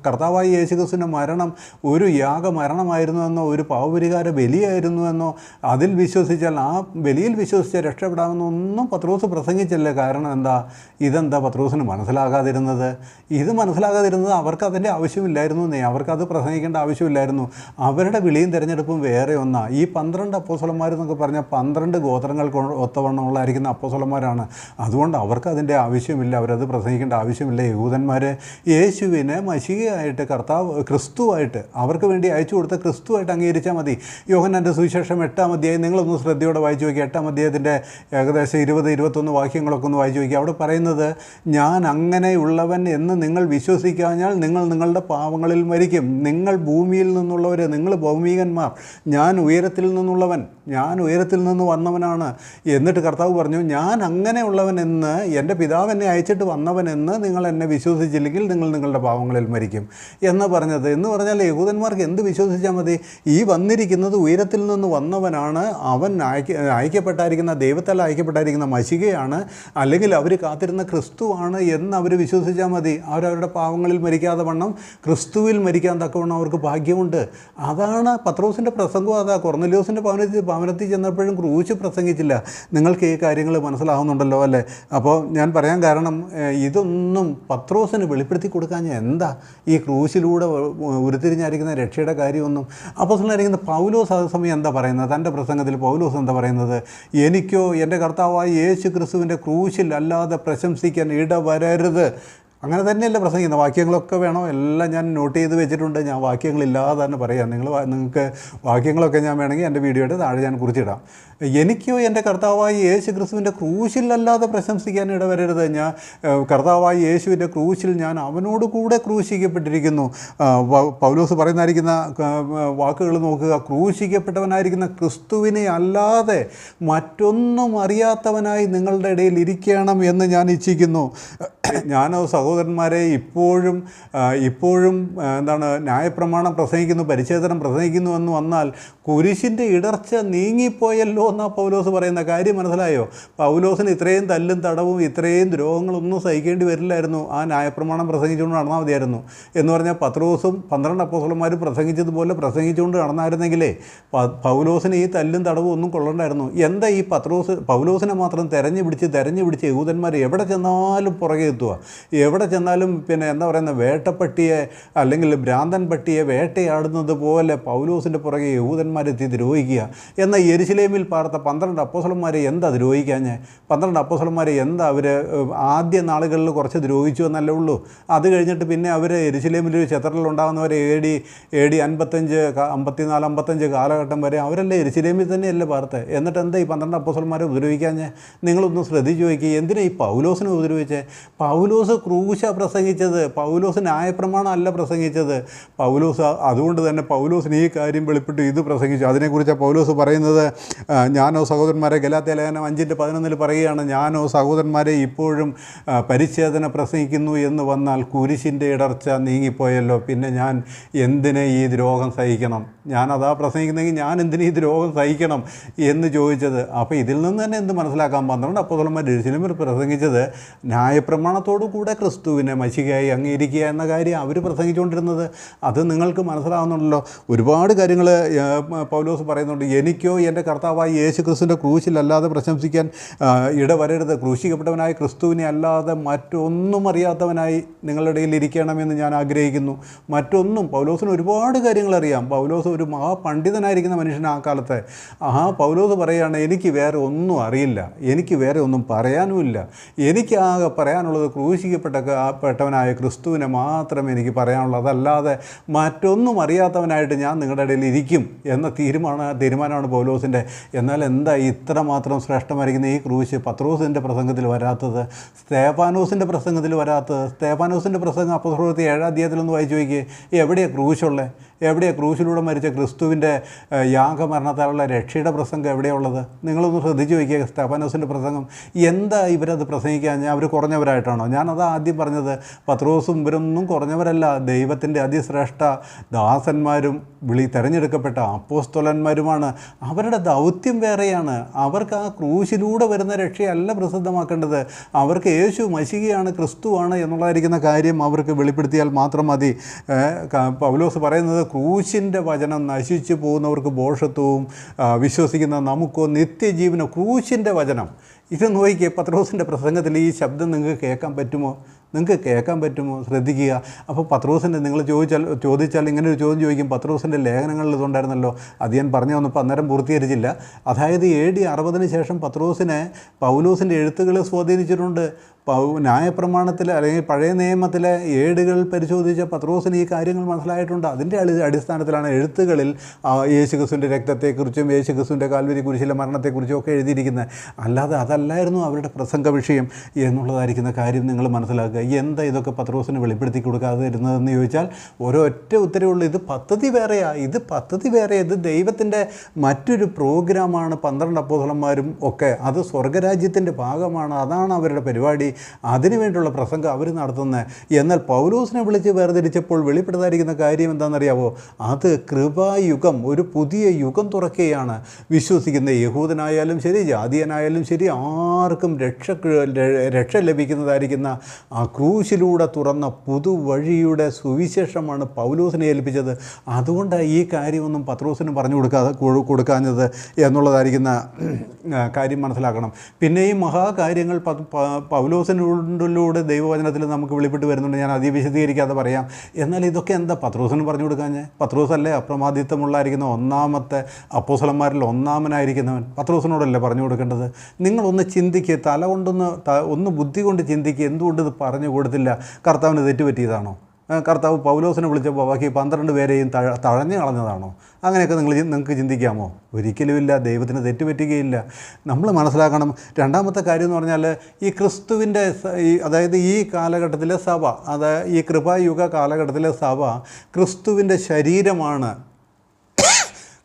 കർത്താവായ യേശുക്രിസ്തുവിൻ്റെ മരണം ഒരു യാഗമരണമായിരുന്നു എന്നോ, ഒരു പാവപരിഹാര ബലിയായിരുന്നു എന്നോ, അതിൽ വിശ്വസിച്ചാൽ, ആ ബലിയിൽ വിശ്വസിച്ച് രക്ഷപ്പെടാമെന്നൊന്നും പത്രോസ് പ്രസംഗിച്ചല്ലേ. കാരണം ഇതെന്താ പത്രോസിന് മനസ്സിലാകാതിരുന്നത്? ഇത് മനസ്സിലാകാതിരുന്നത് അവർക്ക് അതിൻ്റെ ആവശ്യമില്ലായിരുന്നു. അവർക്കത് പ്രസംഗിക്കേണ്ട ആവശ്യമില്ലായിരുന്നു. അവരുടെ വിളിയും തിരഞ്ഞെടുപ്പും വേറെ ഒന്നാണ്. ഈ 12 അപ്പോസ്തലന്മാരെന്നൊക്കെ പറഞ്ഞാൽ 12 ഗോത്രങ്ങൾക്ക് ഒത്തവണ്ണമുള്ളായിരിക്കുന്ന അപ്പോസ്തലന്മാരാണ്. അതുകൊണ്ട് അവർക്ക് അതിൻ്റെ ആവശ്യമില്ല, അവരത് പ്രസംഗിക്കേണ്ട ആവശ്യമില്ല. യഹൂദന്മാർ യേശുവിനെ മശിഹയായിട്ട്, ക്രിസ്തുവായിട്ട്, അവർക്ക് വേണ്ടി അയച്ചു കൊടുത്ത ക്രിസ്തുവായിട്ട് അംഗീകരിച്ചാൽ മതി. യോഹന്നാൻ്റെ സുവിശേഷം 8-ാം അധ്യായം നിങ്ങളൊന്ന് ശ്രദ്ധയോടെ വായിച്ചു നോക്കി. 8-ാം അധ്യായത്തിൻ്റെ ഏകദേശം 20-21 വാക്യങ്ങളൊക്കെ ഒന്ന് വായിച്ചു നോക്കി. അവിടെ പറയുന്നത്, ഞാൻ അങ്ങനെയുള്ളവൻ എന്ന് നിങ്ങൾ വിശ്വസിക്കാഞ്ഞാൽ നിങ്ങൾ നിങ്ങളുടെ പാവങ്ങളിൽ മരിക്കും. നിങ്ങൾ ഭൂമിയിൽ നിന്നുള്ളവർ, നിങ്ങൾ ഭൗമികന്മാർ, ഞാൻ ഉയരത്തിൽ നിന്നുള്ളവൻ, ഞാൻ ഉയരത്തിൽ നിന്ന് വന്നവനാണ്. എന്നിട്ട് കർത്താവ് പറഞ്ഞു, ഞാൻ അങ്ങനെയുള്ളവൻ എന്ന്, എൻ്റെ പിതാവ് എന്നെ അയച്ചിട്ട് വന്നവനെന്ന് നിങ്ങൾ എന്നെ വിശ്വസിച്ചില്ലെങ്കിൽ നിങ്ങൾ നിങ്ങളുടെ പാവങ്ങളിൽ മരിക്കും എന്ന് പറഞ്ഞത്. എന്ന് പറഞ്ഞാൽ യഹൂദന്മാർക്ക് എന്ത് വിശ്വസിച്ചാൽ മതി? ഈ വന്നിരിക്കുന്നത് ഉയരത്തിൽ നിന്ന് വന്നവനാണ്, അവൻ അയക്കപ്പെട്ടായിരിക്കുന്ന, ദൈവത്താൽ അയക്കപ്പെട്ടായിരിക്കുന്ന മശിഹയാണ്, അല്ലെങ്കിൽ അവർ കാത്തിരുന്ന ക്രിസ്തുവാണ് എന്ന് അവർ വിശ്വസിച്ചാൽ മതി. അവരവരുടെ പാവങ്ങളിൽ മരിക്കാതെ വണ്ണം ക്രിസ്തുവിൽ മരിക്കാൻ തക്കവണ്ണം അവർക്ക് ഭാഗ്യമുണ്ട്. അതാണ് പത്രോസിൻ്റെ പ്രസംഗം. അതാ കൊർന്നലിയോസിൻ്റെ ഭവനത്തിൽ ചെന്നപ്പോഴും ക്രൂശ് പ്രസംഗിച്ചില്ല. നിങ്ങൾക്ക് ഈ കാര്യങ്ങൾ മനസ്സിലാവുന്നുണ്ടല്ലോ അല്ലേ? അപ്പോൾ ഞാൻ പറയാൻ കാരണം, ഇതൊന്നും പത്രോസിന് വെളിപ്പെടുത്തി കൊടുക്കാൻ എന്താ ഈ ക്രൂശിലൂടെ ഉരുത്തിരിഞ്ഞായിരിക്കുന്ന രക്ഷയുടെ കാര്യമൊന്നും. അപ്പോസ്തലനായിരിക്കുന്ന പൗലോസ് അതേസമയം എന്താ പറയുന്നത്? തൻ്റെ പ്രസംഗത്തിൽ പൗലോസ് എന്താ പറയുന്നത്? എനിക്കോ എൻ്റെ കർത്താവായ യേശു ക്രിസ്തുവിൻ്റെ ക്രൂശിൽ അല്ലാതെ പ്രശംസിക്കാൻ ഇടവരരുത്. അങ്ങനെ തന്നെയല്ലേ പ്രസംഗിക്കുന്നത്? വാക്യങ്ങളൊക്കെ വേണോ? എല്ലാം ഞാൻ നോട്ട് ചെയ്ത് വെച്ചിട്ടുണ്ട്. ഞാൻ വാക്യങ്ങളില്ലാതെ തന്നെ പറയാം. നിങ്ങൾക്ക് വാക്യങ്ങളൊക്കെ ഞാൻ വേണമെങ്കിൽ എൻ്റെ വീഡിയോയുടെ താഴെ ഞാൻ കുറിച്ചിടാം. എനിക്കോ എൻ്റെ കർത്താവായ യേശു ക്രിസ്തുവിൻ്റെ ക്രൂശിലല്ലാതെ പ്രശംസിക്കാൻ ഇടവരരുത്. ഞാൻ കർത്താവായ യേശുവിൻ്റെ ക്രൂശിൽ ഞാൻ അവനോട് കൂടെ ക്രൂശിക്കപ്പെട്ടിരിക്കുന്നു. പൗലോസ് പറയുന്നതായിരിക്കുന്ന വാക്കുകൾ നോക്കുക. ക്രൂശിക്കപ്പെട്ടവനായിരിക്കുന്ന ക്രിസ്തുവിനെ അല്ലാതെ മറ്റൊന്നും അറിയാത്തവനായി നിങ്ങളുടെ ഇടയിൽ ഇരിക്കണം എന്ന് ഞാൻ ഇച്ഛിക്കുന്നു. ഞാനോ സഹോദരന്മാരെ ഇപ്പോഴും ന്യായപ്രമാണം പ്രസംഗിക്കുന്നു, പരിച്ഛേദനം പ്രസംഗിക്കുന്നു എന്ന് വന്നാൽ കുരിശിൻ്റെ ഇടർച്ച നീങ്ങിപ്പോയല്ലോ എന്നാണ് പൗലോസ് പറയുന്ന കാര്യം. മനസ്സിലായോ? പൗലോസിന് ഇത്രയും തല്ലും തടവും ഇത്രയും ദ്രോഹങ്ങളൊന്നും സഹിക്കേണ്ടി വരില്ലായിരുന്നു. ആ ന്യായപ്രമാണം പ്രസംഗിച്ചുകൊണ്ട് നടന്നാൽ മതിയായിരുന്നു. എന്ന് പറഞ്ഞാൽ പത്രോസും 12 അപ്പോസ്തലന്മാരും പ്രസംഗിച്ചതുപോലെ പ്രസംഗിച്ചുകൊണ്ട് നടന്നായിരുന്നെങ്കിലേ പൗലോസിന് ഈ തല്ലും തടവും ഒന്നും കൊള്ളണ്ടായിരുന്നു. എന്താ ഈ പൗലോസിനെ മാത്രം തെരഞ്ഞു പിടിച്ച് യഹൂദന്മാർ എവിടെ ചെന്നാലും പുറകെ എത്തുക. എവിടെ ചെന്നാലും വേട്ടപ്പട്ടിയെ അല്ലെങ്കിൽ ഭ്രാന്തൻ പട്ടിയെ വേട്ടയാടുന്നത് പോലെ പൗലോസിൻ്റെ പുറകെ യഹൂദന്മാരെത്തി ദ്രോഹിക്കുക. എന്നാൽ യെരുശലേമിൽ പാർത്ത 12 അപ്പോസ്തലന്മാരെ എന്താ ദ്രോഹിക്കാഞ്ഞ്? 12 അപ്പോസ്തലന്മാരെ എന്താ അവർ ആദ്യ നാളുകളിൽ കുറച്ച് ദ്രോഹിച്ചു എന്നല്ലേ ഉള്ളൂ. അത് കഴിഞ്ഞിട്ട് പിന്നെ അവർ യെരുശലേമിലൊരു ക്ഷേത്രത്തിലുണ്ടാകുന്നവരെ AD 55, 54, 55 കാലഘട്ടം വരെ അവരല്ലേ യെരുശലേമിൽ തന്നെയല്ലേ പാർത്ത്. എന്നിട്ട് എന്താ ഈ 12 അപ്പോസ്തലന്മാരെ ഉപദ്രവിക്കാഞ്ഞ്? നിങ്ങളൊന്ന് ശ്രദ്ധിച്ച് നോക്കി. എന്തിനാ ഈ പൗലോസിനെ ഉപദ്രവിച്ചേ? പൗലോസ് ക്രൂശ പ്രസംഗിച്ചത്, പൗലോസ് ന്യായപ്രമാണം അല്ല പ്രസംഗിച്ചത്. അതുകൊണ്ട് തന്നെ പൗലോസിന് ഈ കാര്യം വെളിപ്പെട്ടു ഇത് പ്രസംഗിച്ചു. അതിനെക്കുറിച്ച് പൗലോസ് പറയുന്നത്, ഞാനോ സഹോദരന്മാരെ, ഗലാത്യ ലേഖനം 5:11 പറയുകയാണ്, ഞാനോ സഹോദരന്മാരെ ഇപ്പോഴും പരിച്ഛേദന പ്രസംഗിക്കുന്നു എന്ന് വന്നാൽ കുരിശിൻ്റെ ഇടർച്ച നീങ്ങിപ്പോയല്ലോ, പിന്നെ ഞാൻ എന്തിനെ ഈ ദ്രോഹം സഹിക്കണം? ഞാനതാ പ്രസംഗിക്കുന്നെങ്കിൽ ഞാൻ എന്തിന് ഈ ദ്രോഹം സഹിക്കണം എന്ന് ചോദിച്ചത്. അപ്പോൾ ഇതിൽ നിന്ന് തന്നെ എന്ത് മനസ്സിലാക്കാം? 12 അപ്പോസ്തലന്മാർ യെരുശലേമിൽ പ്രസംഗിച്ചത് ന്യായപ്രമാണത്തോടു കൂടെ ക്രിസ്തുവിനെ മശിഹയായി അംഗീകരിക്കുക എന്ന കാര്യം അവർ പ്രസംഗിച്ചുകൊണ്ടിരുന്നത്. അത് നിങ്ങൾക്ക് മനസ്സിലാവുന്നുണ്ടല്ലോ. ഒരുപാട് കാര്യങ്ങൾ പൗലോസ് പറയുന്നുണ്ട്. എനിക്കോ എൻ്റെ കർത്താവായ യേശു ക്രിസ്തുവിൻ്റെ ക്രൂശിലല്ലാതെ പ്രശംസിക്കാൻ ഇടവരരുത്. ക്രൂശിക്കപ്പെട്ടവനായ ക്രിസ്തുവിനെ അല്ലാതെ മറ്റൊന്നും അറിയാത്തവനായി നിങ്ങളുടെ ഇടയിൽ ഇരിക്കണമെന്ന് ഞാൻ ആഗ്രഹിക്കുന്നു. മറ്റൊന്നും പൗലോസിന് ഒരുപാട് കാര്യങ്ങൾ അറിയാം. പൗലോസ് ഒരു മഹാപണ്ഡിതനായിരിക്കുന്ന മനുഷ്യനാണ് ആ കാലത്തെ. പൗലോസ് പറയുകയാണ്, എനിക്ക് വേറെ ഒന്നും അറിയില്ല, എനിക്ക് വേറെ ഒന്നും പറയാനുമില്ല, എനിക്ക് ആകെ പറയാനുള്ളത് ക്രൂശിക്കപ്പെട്ടവനായ ക്രിസ്തുവിനെ മാത്രമേ എനിക്ക് പറയാനുള്ളൂ. അതല്ലാതെ മറ്റൊന്നും അറിയാത്തവനായിട്ട് ഞാൻ നിങ്ങളുടെ ഇടയിൽ ഇരിക്കും എന്ന തീരുമാനമാണ് പൗലോസിൻ്റെ. എന്നാൽ എന്താ ഇത്രമാത്രം ശ്രേഷ്ഠമായിരിക്കുന്ന ഈ ക്രൂശ് പത്രോസിൻ്റെ പ്രസംഗത്തിൽ വരാത്തത്? സ്തേഫാനോസിൻ്റെ പ്രസംഗത്തിൽ വരാത്തത്? സ്തേഫാനോസിൻ്റെ പ്രസംഗം അപ്പോസ്തലപ്രവൃത്തി 7-ാം അധ്യായത്തിലൊന്ന് വായിച്ചു നോക്കിയേ. എവിടെയാണ് ക്രൂശുള്ളത്? എവിടെയാണ് ക്രൂശിലൂടെ മരിച്ച ക്രിസ്തുവിൻ്റെ യാഗമരണത്താലുള്ള രക്ഷയുടെ പ്രസംഗം എവിടെയുള്ളത്? നിങ്ങളൊന്ന് ശ്രദ്ധിച്ച് വയ്ക്കുക. സ്തേഫാനോസിൻ്റെ പ്രസംഗം എന്താ ഇവരത് പ്രസംഗിക്കാൻ? അവർ കുറഞ്ഞവരായിട്ടാണോ? ഞാനത് ആദ്യം പറഞ്ഞത്. പത്രോസും ഇവരൊന്നും കുറഞ്ഞവരല്ല. ദൈവത്തിൻ്റെ അതിശ്രേഷ്ഠ ദാസന്മാരും തിരഞ്ഞെടുക്കപ്പെട്ട അപ്പോസ്തലന്മാരുമാണ്. അവരുടെ ദൗത്യം വേറെയാണ്. അവർക്ക് ആ ക്രൂശിലൂടെ വരുന്ന രക്ഷയല്ല പ്രസിദ്ധമാക്കേണ്ടത്. അവർക്ക് യേശു മശിഹയാണ്, ക്രിസ്തുവാണ് എന്നുള്ളതായിരിക്കുന്ന കാര്യം അവർക്ക് വെളിപ്പെടുത്തിയാൽ മാത്രം മതി. പൗലോസ് പറയുന്നത്, ക്രൂശിൻ്റെ വചനം നശിച്ചു പോകുന്നവർക്ക് ഭോഷത്വവും വിശ്വസിക്കുന്ന നമുക്കോ നിത്യജീവനോ. ക്രൂശിൻ്റെ വചനം ഇത് നോക്കിയേ. പത്രോസിൻ്റെ പ്രസംഗത്തിൽ ഈ ശബ്ദം നിങ്ങൾക്ക് കേൾക്കാൻ പറ്റുമോ? ശ്രദ്ധിക്കുക. അപ്പോൾ പത്രോസിൻ്റെ നിങ്ങൾ ചോദിച്ചാൽ ഇങ്ങനെ ഒരു ചോദ്യം ചോദിക്കും. പത്രോസിൻ്റെ ലേഖനങ്ങളിൽ ഇതുണ്ടായിരുന്നല്ലോ, അത് ഞാൻ പറഞ്ഞു വന്നപ്പോൾ അന്നേരം പൂർത്തീകരിച്ചില്ല. അതായത് AD 60 ശേഷം പത്രോസിനെ പൗലോസിൻ്റെ എഴുത്തുകൾ സ്വാധീനിച്ചിട്ടുണ്ട്. ന്യായപ്രമാണത്തിൽ അല്ലെങ്കിൽ പഴയ നിയമത്തിലെ ഏടുകൾ പരിശോധിച്ച പത്രോസിന് ഈ കാര്യങ്ങൾ മനസ്സിലായിട്ടുണ്ട്. അതിൻ്റെ അടിസ്ഥാനത്തിലാണ് എഴുത്തുകളിൽ യേശുക്രിസ്തുവിൻ്റെ രക്തത്തെക്കുറിച്ചും യേശുക്രിസ്തുവിൻ്റെ കാൽവരി കുരിശിലെ മരണത്തെക്കുറിച്ചും ഒക്കെ എഴുതിയിരിക്കുന്നത്. അല്ലാതെ അതല്ലായിരുന്നു അവരുടെ പ്രസംഗ വിഷയം എന്നുള്ളതായിരിക്കുന്ന കാര്യം നിങ്ങൾ മനസ്സിലാക്കുക. എന്താ ഇതൊക്കെ പത്രോസിന് വെളിപ്പെടുത്തി കൊടുക്കാതെ ഇരുന്നതെന്ന് ചോദിച്ചാൽ ഒരൊറ്റ ഉത്തരവേ ഉള്ളൂ. ഇത് പദ്ധതി വേറെയാണ്. ഇത് ദൈവത്തിൻ്റെ മറ്റൊരു പ്രോഗ്രാമാണ്. 12 അപ്പോസ്തലന്മാരും ഒക്കെ അത് സ്വർഗരാജ്യത്തിൻ്റെ ഭാഗമാണ്. അതാണ് അവരുടെ പരിപാടി. അതിനുവേണ്ടിയുള്ള പ്രസംഗം അവർ നടത്തുന്നത്. എന്നാൽ പൗലോസിനെ വിളിച്ച് വേർതിരിച്ചപ്പോൾ വെളിപ്പെടുത്താതിരിക്കുന്ന കാര്യം എന്താണെന്നറിയാവോ? അത് കൃപായുഗം, ഒരു പുതിയ യുഗം തുറക്കുകയാണ്. വിശ്വസിക്കുന്ന യഹൂദനായാലും ശരി, ജാതീയനായാലും ശരി, ആർക്കും രക്ഷ ലഭിക്കുന്നതായിരിക്കുന്ന ആ ക്രൂശിലൂടെ തുറന്ന പുതുവഴിയുടെ സുവിശേഷമാണ് പൗലോസിനെ ഏൽപ്പിച്ചത്. അതുകൊണ്ടാണ് ഈ കാര്യമൊന്നും പത്രോസിന് പറഞ്ഞു കൊടുക്കാഞ്ഞത് എന്നുള്ളതായിരിക്കുന്ന കാര്യം മനസ്സിലാക്കണം. പിന്നെ ഈ മഹാകാര്യങ്ങൾ പൗലോസിനുള്ളിലൂടെ ദൈവവചനത്തിൽ നമുക്ക് വെളിപ്പെട്ട് വരുന്നുണ്ട്. ഞാൻ അധികം വിശദീകരിക്കാതെ പറയാം. എന്നാൽ ഇതൊക്കെ എന്താ പത്രോസിന് പറഞ്ഞു കൊടുക്കാഞ്ഞേ? പത്രോസല്ലേ അപ്രമാദിത്വമുള്ളായിരിക്കുന്ന ഒന്നാമത്തെ അപ്പോസ്തലന്മാരിൽ ഒന്നാമനായിരിക്കുന്നവൻ. പത്രോസിനോടല്ലേ പറഞ്ഞു കൊടുക്കേണ്ടത്? നിങ്ങളൊന്ന് ചിന്തിക്കുക, തല കൊണ്ടൊന്ന് ബുദ്ധി കൊണ്ട് ചിന്തിക്കുക. എന്തുകൊണ്ട് ഇത് പറഞ്ഞു കൊടുത്തില്ല? കർത്താവിന് തെറ്റുപറ്റിയതാണോ? കർത്താവ് പൗലോസിനെ വിളിച്ചപ്പോൾ ബാക്കി 12 പേരെയും തഴഞ്ഞു കളഞ്ഞതാണോ? അങ്ങനെയൊക്കെ നിങ്ങൾക്ക് ചിന്തിക്കാമോ? ഒരിക്കലുമില്ല. ദൈവത്തിന് തെറ്റുപറ്റുകയില്ല. നമ്മൾ മനസ്സിലാക്കണം. രണ്ടാമത്തെ കാര്യം എന്ന് പറഞ്ഞാൽ ഈ ക്രിസ്തുവിൻ്റെ അതായത് ഈ കാലഘട്ടത്തിലെ സഭ, അതായത് ഈ കൃപായുഗ കാലഘട്ടത്തിലെ സഭ ക്രിസ്തുവിൻ്റെ ശരീരമാണ്,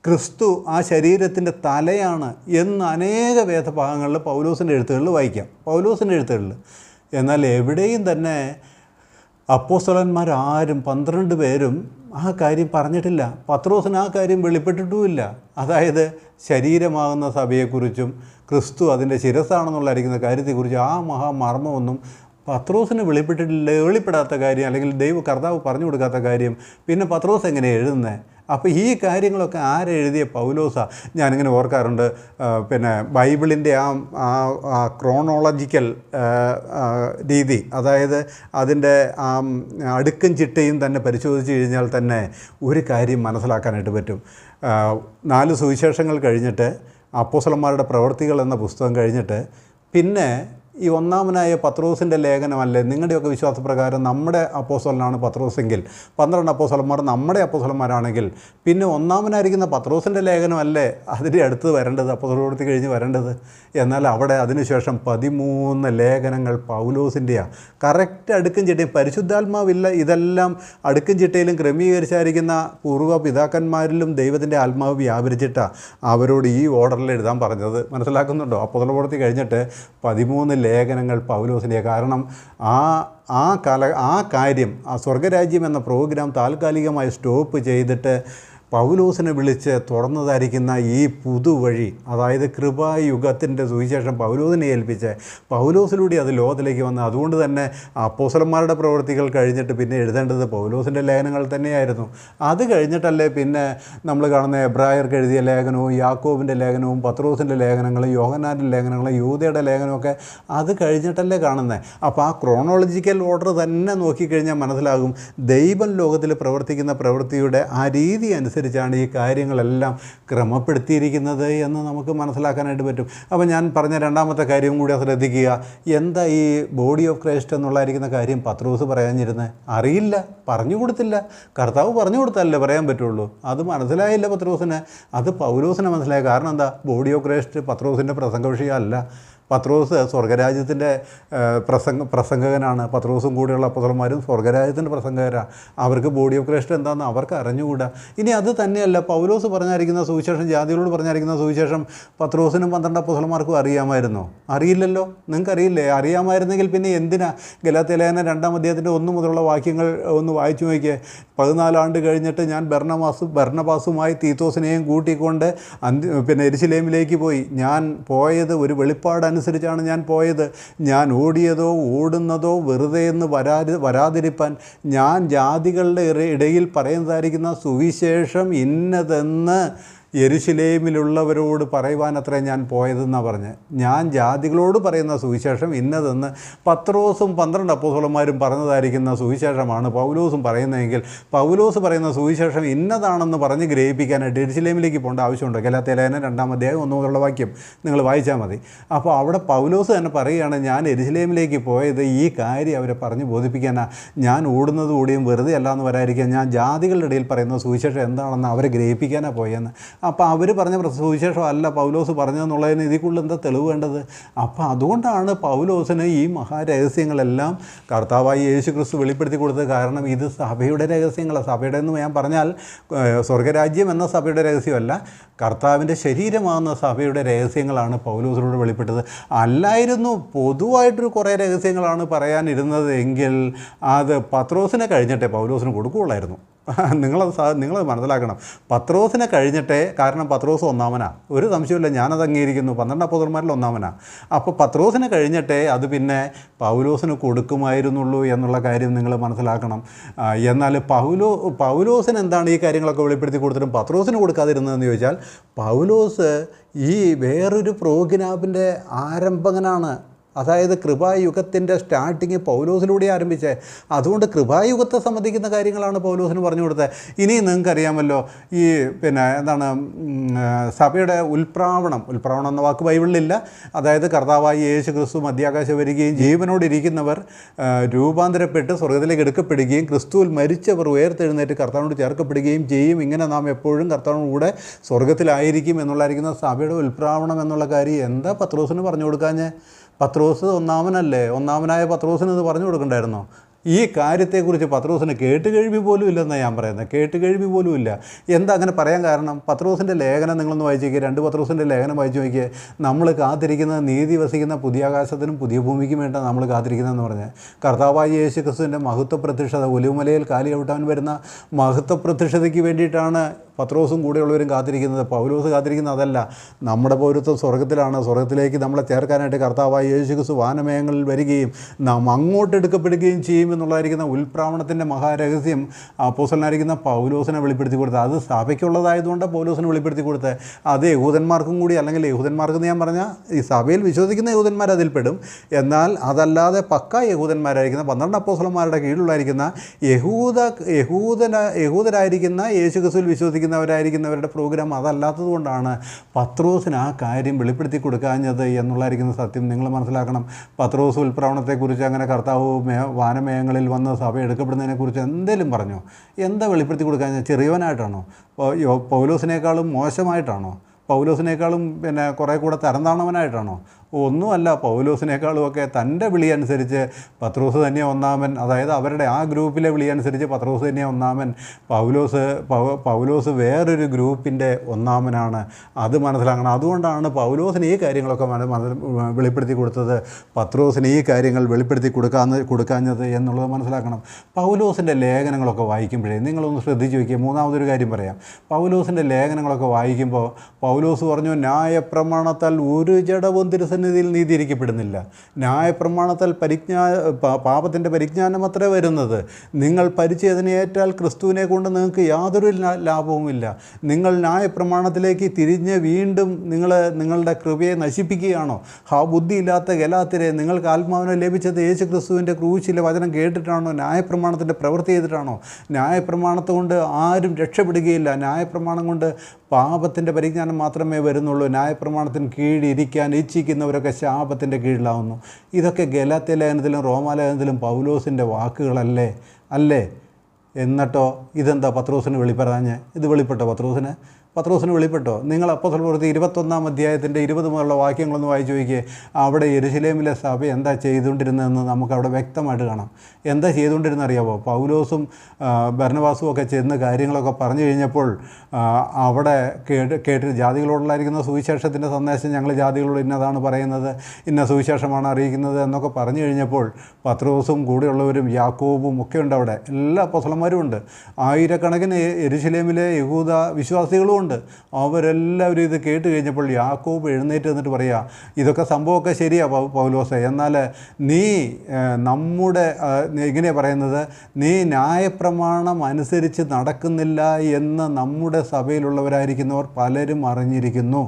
ക്രിസ്തു ആ ശരീരത്തിൻ്റെ തലയാണ് എന്ന് അനേക വേദഭാഗങ്ങളിൽ പൗലോസിൻ്റെ എഴുത്തുകളിൽ വായിക്കാം. പൗലോസിൻ്റെ എഴുത്തുകളിൽ. എന്നാൽ എവിടെയും തന്നെ അപ്പോസ്തലന്മാരാരും 12 പേരും ആ കാര്യം പറഞ്ഞിട്ടില്ല. പത്രോസിന് ആ കാര്യം വെളിപ്പെട്ടിട്ടുമില്ല. അതായത് ശരീരമാകുന്ന സഭയെക്കുറിച്ചും ക്രിസ്തു അതിൻ്റെ ശിരസ്സാണെന്നുള്ളതായിരിക്കുന്ന കാര്യത്തെക്കുറിച്ച് ആ മഹാമർമ്മമൊന്നും പത്രോസിന് വെളിപ്പെടാത്ത കാര്യം, അല്ലെങ്കിൽ കർത്താവ് പറഞ്ഞു കൊടുക്കാത്ത കാര്യം പിന്നെ പത്രോസ് എങ്ങനെ എഴുതുന്നത്? അപ്പോൾ ഈ കാര്യങ്ങളൊക്കെ ആരെഴുതിയ പൗലോസാണ്. ഞാനിങ്ങനെ ഓർക്കാറുണ്ട്. പിന്നെ ബൈബിളിൻ്റെ ആ ക്രോണോളജിക്കൽ രീതി, അതായത് അതിൻ്റെ അടുക്കും ചിട്ടയും തന്നെ പരിശോധിച്ച് കഴിഞ്ഞാൽ തന്നെ ഒരു കാര്യം മനസ്സിലാക്കാനായിട്ട് പറ്റും. 4 സുവിശേഷങ്ങൾ കഴിഞ്ഞിട്ട്, അപ്പോസ്തലന്മാരുടെ പ്രവൃത്തികൾ എന്ന പുസ്തകം കഴിഞ്ഞിട്ട്, പിന്നെ ഈ ഒന്നാമനായ പത്രോസിൻ്റെ ലേഖനമല്ലേ? നിങ്ങളുടെയൊക്കെ വിശ്വാസപ്രകാരം നമ്മുടെ അപ്പോസ്തലനാണ് പത്രോസെങ്കിൽ, 12 അപ്പോസ്തലന്മാർ നമ്മുടെ അപ്പോസ്തലന്മാരാണെങ്കിൽ, പിന്നെ ഒന്നാമനായിരിക്കുന്ന പത്രോസിൻ്റെ ലേഖനമല്ലേ അതിൻ്റെ അടുത്ത് വരേണ്ടത്, അപ്പോസ്തലപ്രവൃത്തി കഴിഞ്ഞ് വരേണ്ടത്? എന്നാൽ അവിടെ അതിനുശേഷം 13 ലേഖനങ്ങൾ പൗലോസിൻ്റെയാണ്. കറക്റ്റ് അടുക്കും ചിട്ടയും. പരിശുദ്ധാത്മാവില്ല, ഇതെല്ലാം അടുക്കും ചിട്ടയിലും ക്രമീകരിച്ചായിരിക്കുന്ന പൂർവ്വ പിതാക്കന്മാരിലും ദൈവത്തിൻ്റെ ആത്മാവ് വ്യാപരിച്ചിട്ടാണ് അവരോട് ഈ ഓർഡറിൽ എഴുതാൻ പറഞ്ഞത്. മനസ്സിലാക്കുന്നുണ്ടോ? അപ്പോസ്തലപ്രവൃത്തി കഴിഞ്ഞിട്ട് 13 ലേഖനങ്ങൾ പൗലോസിൻ്റെ. കാരണം ആ കാര്യം, ആ സ്വർഗരാജ്യം എന്ന പ്രോഗ്രാം താൽക്കാലികമായി സ്റ്റോപ്പ് ചെയ്തിട്ട് പൗലോസിനെ വിളിച്ച് തുറന്നതായിരിക്കുന്ന ഈ പുതുവഴി, അതായത് കൃപായുഗത്തിൻ്റെ സുവിശേഷം പൗലോസിനെ ഏൽപ്പിച്ച് പൗലോസിലൂടെ അത് ലോകത്തിലേക്ക് വന്ന്, അതുകൊണ്ട് തന്നെ അപ്പോസ്തലന്മാരുടെ പ്രവൃത്തികൾ കഴിഞ്ഞിട്ട് പിന്നെ എഴുതേണ്ടത് പൗലോസിൻ്റെ ലേഖനങ്ങൾ തന്നെയായിരുന്നു. അത് കഴിഞ്ഞിട്ടല്ലേ പിന്നെ നമ്മൾ കാണുന്ന എബ്രായർക്ക് എഴുതിയ ലേഖനവും യാക്കോബിൻ്റെ ലേഖനവും പത്രോസിൻ്റെ ലേഖനങ്ങളും യോഹന്നാൻ്റെ ലേഖനങ്ങളും യൂദയുടെ ലേഖനമൊക്കെ അത് കഴിഞ്ഞിട്ടല്ലേ കാണുന്നത്. അപ്പോൾ ആ ക്രോണോളജിക്കൽ ഓർഡർ തന്നെ നോക്കിക്കഴിഞ്ഞാൽ മനസ്സിലാകും ദൈവം ലോകത്തിൽ പ്രവർത്തിക്കുന്ന പ്രവൃത്തിയുടെ ആ രീതി അനുസരിച്ചാണ് ഈ കാര്യങ്ങളെല്ലാം ക്രമപ്പെടുത്തിയിരിക്കുന്നത് എന്ന് നമുക്ക് മനസ്സിലാക്കാനായിട്ട് പറ്റും. അപ്പോൾ ഞാൻ പറഞ്ഞ രണ്ടാമത്തെ കാര്യം കൂടി ശ്രദ്ധിക്കുക. എന്താ ഈ ബോഡി ഓഫ് ക്രൈസ്റ്റ് എന്നുള്ളതായിരിക്കുന്ന കാര്യം പത്രോസ് പറയാഞ്ഞിരുന്നത്? അറിയില്ല, പറഞ്ഞു കൊടുത്തില്ല. കർത്താവ് പറഞ്ഞു കൊടുത്തല്ലേ പറയാൻ പറ്റുള്ളൂ. അത് മനസ്സിലായില്ല പത്രോസിന്. അത് പൗലോസിനെ മനസ്സിലായി. കാരണം എന്താ? ബോഡി ഓഫ് ക്രൈസ്റ്റ് പത്രോസിൻ്റെ പ്രസംഗ വിഷയമല്ല. പത്രോസ് സ്വർഗരാജ്യത്തിൻ്റെ പ്രസംഗകനാണ്. പത്രോസും കൂടെയുള്ള അപ്പോസ്തലന്മാരും സ്വർഗരാജ്യത്തിൻ്റെ പ്രസംഗകരാണ്. അവർക്ക് ബോഡി ഓഫ് ക്രൈസ്റ്റ് എന്താണെന്ന് അവർക്ക് അറിഞ്ഞുകൂടാ. ഇനി അത് തന്നെയല്ല, പൗലോസ് പറഞ്ഞായിരിക്കുന്ന സുവിശേഷം, ജാതികളോട് പറഞ്ഞായിരിക്കുന്ന സുവിശേഷം പത്രോസിനും 12 അപ്പോസ്തലന്മാർക്കും അറിയാമായിരുന്നോ? അറിയില്ലല്ലോ. നിങ്ങൾക്കറിയില്ലേ? അറിയാമായിരുന്നെങ്കിൽ പിന്നെ എന്തിനാ ഗലാത്യ ലേഖനം 2-ാം അധ്യായത്തിൻ്റെ 1 മുതലുള്ള വാക്യങ്ങൾ ഒന്ന് വായിച്ചു നോക്കിയേ. 14 ആണ്ട് കഴിഞ്ഞിട്ട് ഞാൻ ബർന്നബാസുമായി തീത്തോസിനെയും കൂട്ടിക്കൊണ്ട് പിന്നെ യെരുശലേമിലേക്ക് പോയി. ഞാൻ പോയത് ഒരു വെളിപ്പാടനുസരിച്ചാണ് ഞാൻ പോയത്. ഞാൻ ഓടുന്നതോ വെറുതെ എന്ന് വരാതിരിപ്പാൻ ഞാൻ ജാതികളുടെ ഇടയിൽ പറയുന്നതായിരിക്കുന്ന സുവിശേഷം ഇന്നതെന്ന് യെരുശലേമിലുള്ളവരോട് പറയുവാനത്രേ ഞാൻ പോയതെന്നാണ് പറഞ്ഞ്. ഞാൻ ജാതികളോട് പറയുന്ന സുവിശേഷം ഇന്നതെന്ന് പത്രോസും 12 അപ്പോസ്തലന്മാരും പറഞ്ഞതായിരിക്കുന്ന സുവിശേഷമാണ് പൗലോസും പറയുന്നതെങ്കിൽ, പൗലോസ് പറയുന്ന സുവിശേഷം ഇന്നതാണെന്ന് പറഞ്ഞ് ഗ്രഹിപ്പിക്കാനായിട്ട് യെരുശലേമിലേക്ക് പോകേണ്ട ആവശ്യമുണ്ട്. ഗലാത്യ ലേഖനം 2-ാം അധ്യായം 1 മുതലുള്ള വാക്യം നിങ്ങൾ വായിച്ചാൽ മതി. അപ്പോൾ അവിടെ പൗലോസ് തന്നെ പറയുകയാണ്, ഞാൻ യെരുശലേമിലേക്ക് പോയത് ഈ കാര്യം അവരെ പറഞ്ഞ് ബോധിപ്പിക്കാനാണ്. ഞാൻ ഓടുന്നത് കൂടിയും വെറുതെ അല്ല എന്ന് വരാതിരിക്കാൻ ഞാൻ ജാതികളുടെ ഇടയിൽ പറയുന്ന സുവിശേഷം എന്താണെന്ന് അവരെ ഗ്രഹിപ്പിക്കാനാണ് പോയെന്ന്. അപ്പോൾ അവർ പറഞ്ഞ സുവിശേഷം അല്ല പൗലോസ് പറഞ്ഞതെന്നുള്ളതിന് ഇതിൽ കൂടുതൽ എന്താ തെളിവ് വേണ്ടത്? അപ്പോൾ അതുകൊണ്ടാണ് പൗലോസിന് ഈ മഹാരഹസ്യങ്ങളെല്ലാം കർത്താവായി യേശു ക്രിസ്തു വെളിപ്പെടുത്തി കൊടുത്തത്. കാരണം ഇത് സഭയുടെ രഹസ്യങ്ങളാണ്. സഭയുടെ എന്ന് ഞാൻ പറഞ്ഞാൽ സ്വർഗരാജ്യം എന്ന സഭയുടെ രഹസ്യമല്ല, കർത്താവിൻ്റെ ശരീരമാകുന്ന സഭയുടെ രഹസ്യങ്ങളാണ് പൗലോസിനോട് വെളിപ്പെട്ടത്. അല്ലായിരുന്നു പൊതുവായിട്ടൊരു കുറേ രഹസ്യങ്ങളാണ് പറയാനിരുന്നത് എങ്കിൽ അത് പത്രോസിനെ കഴിഞ്ഞിട്ടേ പൗലോസിന് കൊടുക്കുകയുള്ളായിരുന്നു. നിങ്ങളത് മനസ്സിലാക്കണം. പത്രോസിനെ കഴിഞ്ഞിട്ടേ, കാരണം പത്രോസ് ഒന്നാമനാണ്, ഒരു സംശയമില്ല, ഞാനത് അംഗീകരിക്കുന്നു, 12 അപ്പോസ്തലന്മാരിൽ ഒന്നാമനാണ്. അപ്പോൾ പത്രോസിനെ കഴിഞ്ഞിട്ടേ അത് പിന്നെ പൗലോസിന് കൊടുക്കുമായിരുന്നുള്ളൂ എന്നുള്ള കാര്യം നിങ്ങൾ മനസ്സിലാക്കണം. എന്നാൽ പൗലോസിന് എന്താണ് ഈ കാര്യങ്ങളൊക്കെ വെളിപ്പെടുത്തി കൊടുത്തിട്ടും പത്രോസിന് കൊടുക്കാതിരുന്നതെന്ന് ചോദിച്ചാൽ, പൗലോസ് ഈ വേറൊരു പ്രോഗ്രാമിൻ്റെ ആരംഭകനാണ്. അതായത് കൃപായുഗത്തിൻ്റെ സ്റ്റാർട്ടിങ് പൗലോസിലൂടെ ആരംഭിച്ചത്. അതുകൊണ്ട് കൃപായുഗത്തെ സംബന്ധിക്കുന്ന കാര്യങ്ങളാണ് പൗലോസിന് പറഞ്ഞു കൊടുത്തത്. ഇനി നിങ്ങൾക്കറിയാമല്ലോ, ഈ എന്താണ് സഭയുടെ ഉൽപ്രാവണം എന്ന വാക്ക് ബൈബിളിലില്ല. അതായത് കർത്താവായ യേശു ക്രിസ്തു മധ്യാകാശം വരികയും ജീവനോടിരിക്കുന്നവർ രൂപാന്തരപ്പെട്ട് സ്വർഗ്ഗത്തിലേക്ക് എടുക്കപ്പെടുകയും ക്രിസ്തുവിൽ മരിച്ചവർ ഉയർത്തെഴുന്നേറ്റ് കർത്താവിനോട് ചേർക്കപ്പെടുകയും ചെയ്യും. ഇങ്ങനെ നാം എപ്പോഴും കർത്താവിനോട് കൂടെ സ്വർഗ്ഗത്തിലായിരിക്കും എന്നുള്ളതായിരിക്കുന്ന സഭയുടെ ഉൽപ്രാവണം എന്നുള്ള കാര്യം എന്താ പത്രോസിന് പറഞ്ഞു കൊടുക്കാഞ്ഞേ? പത്രോസ് ഒന്നാമനല്ലേ? ഒന്നാമനായ പത്രോസിന് ഇത് പറഞ്ഞു കൊടുക്കണ്ടായിരുന്നോ? ഈ കാര്യത്തെക്കുറിച്ച് പത്രോസിന് കേട്ടുകേഴ്വി പോലും ഇല്ലെന്നാണ് ഞാൻ പറയുന്നത്. കേട്ടുകേഴ്വി പോലും ഇല്ല. എന്താ അങ്ങനെ പറയാൻ കാരണം? പത്രോസിൻ്റെ ലേഖനം നിങ്ങളൊന്ന് വായിച്ച് നോക്കിയേ, 2 പത്രോസിൻ്റെ ലേഖനം വായിച്ച് നോക്കിയേ. നമ്മൾ കാത്തിരിക്കുന്നത് നീതി വസിക്കുന്ന പുതിയ ആകാശത്തിനും പുതിയ ഭൂമിക്കും വേണ്ടിയാണ് നമ്മൾ കാത്തിരിക്കുന്നതെന്ന് പറഞ്ഞ്. കർത്താവായ യേശു ക്രിസ്തുവിൻ്റെ മഹത്വ പ്രത്യക്ഷത, ഒലിവുമലയിൽ കാലി ചവിട്ടാൻ വരുന്ന മഹത്വ പ്രത്യക്ഷതയ്ക്ക് വേണ്ടിയിട്ടാണ് പത്രോസും കൂടെയുള്ളവരും കാത്തിരിക്കുന്നത്. പൗലോസ് കാത്തിരിക്കുന്നത് അതല്ല. നമ്മുടെ പൗരത്വം സ്വർഗ്ഗത്തിലാണ്. സ്വർഗ്ഗത്തിലേക്ക് നമ്മളെ ചേർക്കാനായിട്ട് കർത്താവായ യേശു ക്രിസ്തു വാനമേഘങ്ങളിൽ വരികയും നാം അങ്ങോട്ട് എടുക്കപ്പെടുകയും ചെയ്യും എന്നുള്ളതായിരിക്കുന്ന ഉൽപ്രാവണത്തിൻ്റെ മഹാരഹസ്യം അപ്പോസ്തലനായിരിക്കുന്ന പൗലോസിനെ വെളിപ്പെടുത്തി കൊടുത്തത്. അത് സഭയ്ക്കുള്ളതായതുകൊണ്ട് പൗലോസിനെ വെളിപ്പെടുത്തി കൊടുത്തത്. അത് യഹൂദന്മാർക്കും കൂടി, അല്ലെങ്കിൽ യഹൂദന്മാർക്കെന്ന് ഞാൻ പറഞ്ഞാൽ ഈ സഭയിൽ വിശ്വസിക്കുന്ന യഹൂദന്മാർ അതിൽപ്പെടും. എന്നാൽ അതല്ലാതെ പക്ക യഹൂദന്മാരായിരിക്കുന്ന 12 അപ്പോസ്തലന്മാരുടെ കീഴിലുള്ളായിരിക്കുന്ന യഹൂദരായിരിക്കുന്ന യേശു ക്രിസ്തുവിൽ വിശ്വസിക്കുന്നവരായിരിക്കുന്നവരുടെ പ്രോഗ്രാം അതല്ലാത്തത് കൊണ്ടാണ് പത്രോസിന് ആ കാര്യം വെളിപ്പെടുത്തി കൊടുക്കാഞ്ഞത് എന്നുള്ളതായിരിക്കുന്ന സത്യം നിങ്ങൾ മനസ്സിലാക്കണം. പത്രോസ് ഉൽപ്രാവണത്തെക്കുറിച്ച് അങ്ങനെ കർത്താവ് വാനമേഘങ്ങളിൽ വന്ന് സഭ എടുക്കപ്പെടുന്നതിനെക്കുറിച്ച് എന്തെങ്കിലും പറഞ്ഞോ? എന്താ വെളിപ്പെടുത്തി കൊടുക്കാഞ്ഞത്? ചെറിയവനായിട്ടാണോ? പൗലോസിനേക്കാളും മോശമായിട്ടാണോ? പൗലോസിനേക്കാളും കുറേ കൂടെ തരംതാണവനായിട്ടാണോ? ഒന്നുമല്ല. പൗലോസിനേക്കാളുമൊക്കെ തൻ്റെ വിളി അനുസരിച്ച് പത്രോസ് തന്നെ ഒന്നാമൻ. അതായത് അവരുടെ ആ ഗ്രൂപ്പിലെ വിളി അനുസരിച്ച് പത്രോസ് തന്നെ ഒന്നാമൻ. പൗലോസ് വേറൊരു ഗ്രൂപ്പിൻ്റെ ഒന്നാമനാണ്. അത് മനസ്സിലാക്കണം. അതുകൊണ്ടാണ് പൗലോസിന് ഈ കാര്യങ്ങളൊക്കെ വെളിപ്പെടുത്തി കൊടുത്തത്, പത്രോസിന് ഈ കാര്യങ്ങൾ വെളിപ്പെടുത്തി കൊടുക്കാഞ്ഞത് എന്നുള്ളത് മനസ്സിലാക്കണം. പൗലോസിൻ്റെ ലേഖനങ്ങളൊക്കെ വായിക്കുമ്പോഴേ നിങ്ങളൊന്ന് ശ്രദ്ധിച്ച് വയ്ക്കുക. മൂന്നാമതൊരു കാര്യം പറയാം. പൗലോസിൻ്റെ ലേഖനങ്ങളൊക്കെ വായിക്കുമ്പോൾ പൗലോസ് പറഞ്ഞു, ന്യായപ്രമാണത്താൽ ഒരു ജഡവും തിരുസന്നിധിയിൽ നീതീകരിക്കപ്പെടുന്നില്ല. ന്യായപ്രമാണത്താൽ പാപത്തിൻ്റെ പരിജ്ഞാനം അത്ര വരുന്നത്. നിങ്ങൾ പരിച്ഛേദനയേറ്റാൽ ക്രിസ്തുവിനെ കൊണ്ട് നിങ്ങൾക്ക് യാതൊരു ലാഭവുമില്ല. നിങ്ങൾ ന്യായപ്രമാണത്തിലേക്ക് തിരിഞ്ഞ് വീണ്ടും നിങ്ങളുടെ കൃപയെ നശിപ്പിക്കുകയാണോ? ബുദ്ധിയില്ലാത്ത ഗലാത്യരെ, നിങ്ങൾക്ക് ആത്മാവിനെ ലഭിച്ചത് യേശു ക്രിസ്തുവിൻ്റെ ക്രൂശിലെ വചനം കേട്ടിട്ടാണോ? ന്യായപ്രമാണത്തിൻ്റെ പ്രവൃത്തി ചെയ്തിട്ടാണോ? ന്യായപ്രമാണത്തെ കൊണ്ട് ആരും രക്ഷപ്പെടുകയില്ല. ന്യായപ്രമാണം കൊണ്ട് പാപത്തിൻ്റെ പരിജ്ഞാനം മാത്രമേ വരുന്നുള്ളൂ. ന്യായപ്രമാണത്തിന് കീഴിരിക്കാൻ ഇച്ഛിക്കുന്നവരൊക്കെ ശാപത്തിൻ്റെ കീഴിലാവുന്നു. ഇതൊക്കെ ഗലാത്യ ലേഖനത്തിലും റോമാലേഖനത്തിലും പൗലോസിൻ്റെ വാക്കുകളല്ലേ? എന്നിട്ടോ ഇതെന്താ പത്രോസിന് വെളിപ്പെടാഞ്ഞ്? ഇത് വെളിപ്പെട്ടോ പത്രോസിന് വെളിപ്പെട്ടോ? നിങ്ങൾ അപ്പോസ്തലപ്രവൃത്തി 21-ാം അധ്യായത്തിൻ്റെ 20 മുതലുള്ള വാക്യങ്ങളൊന്ന് വായിച്ചു നോക്കിയേ. അവിടെ യെരുശലേമിലെ സഭ എന്താ ചെയ്തുകൊണ്ടിരുന്നതെന്ന് നമുക്കവിടെ വ്യക്തമായിട്ട് കാണാം. എന്താ ചെയ്തുകൊണ്ടിരുന്ന അറിയാമോ? പൗലോസും ബർന്നബാസും ഒക്കെ ചെന്ന് കാര്യങ്ങളൊക്കെ പറഞ്ഞു കഴിഞ്ഞപ്പോൾ അവിടെ കേട്ട് ജാതികളോടുള്ളായിരിക്കുന്ന സുവിശേഷത്തിൻ്റെ സന്ദേശം ഞങ്ങൾ ജാതികളോട് ഇന്നതാണ് പറയുന്നത്, ഇന്ന സുവിശേഷമാണ് അറിയിക്കുന്നത് എന്നൊക്കെ പറഞ്ഞു കഴിഞ്ഞപ്പോൾ പത്രോസും കൂടെയുള്ളവരും യാക്കോബും ഒക്കെ ഉണ്ട്. അവിടെ എല്ലാ അപ്പോസ്തലന്മാരും ഉണ്ട്. ആയിരക്കണക്കിന് യെരുശലേമിലെ യഹൂദ വിശ്വാസികളും ഉണ്ട്. അവരെല്ലാവരും ഇത് കേട്ട് കഴിഞ്ഞപ്പോൾ യാക്കോബ് എഴുന്നേറ്റ് നിന്നിട്ട് പറയുക, ഇതൊക്കെ സംഭവമൊക്കെ ശരിയാണ് പൗലോസേ, എന്നാൽ നീ ഇങ്ങനെയാണ് പറയുന്നത്, നീ ന്യായപ്രമാണം അനുസരിച്ച് നടക്കുന്നില്ല എന്ന് നമ്മുടെ സഭയിലുള്ളവരായിരിക്കുന്നവർ പലരും അറിഞ്ഞിരിക്കുന്നു.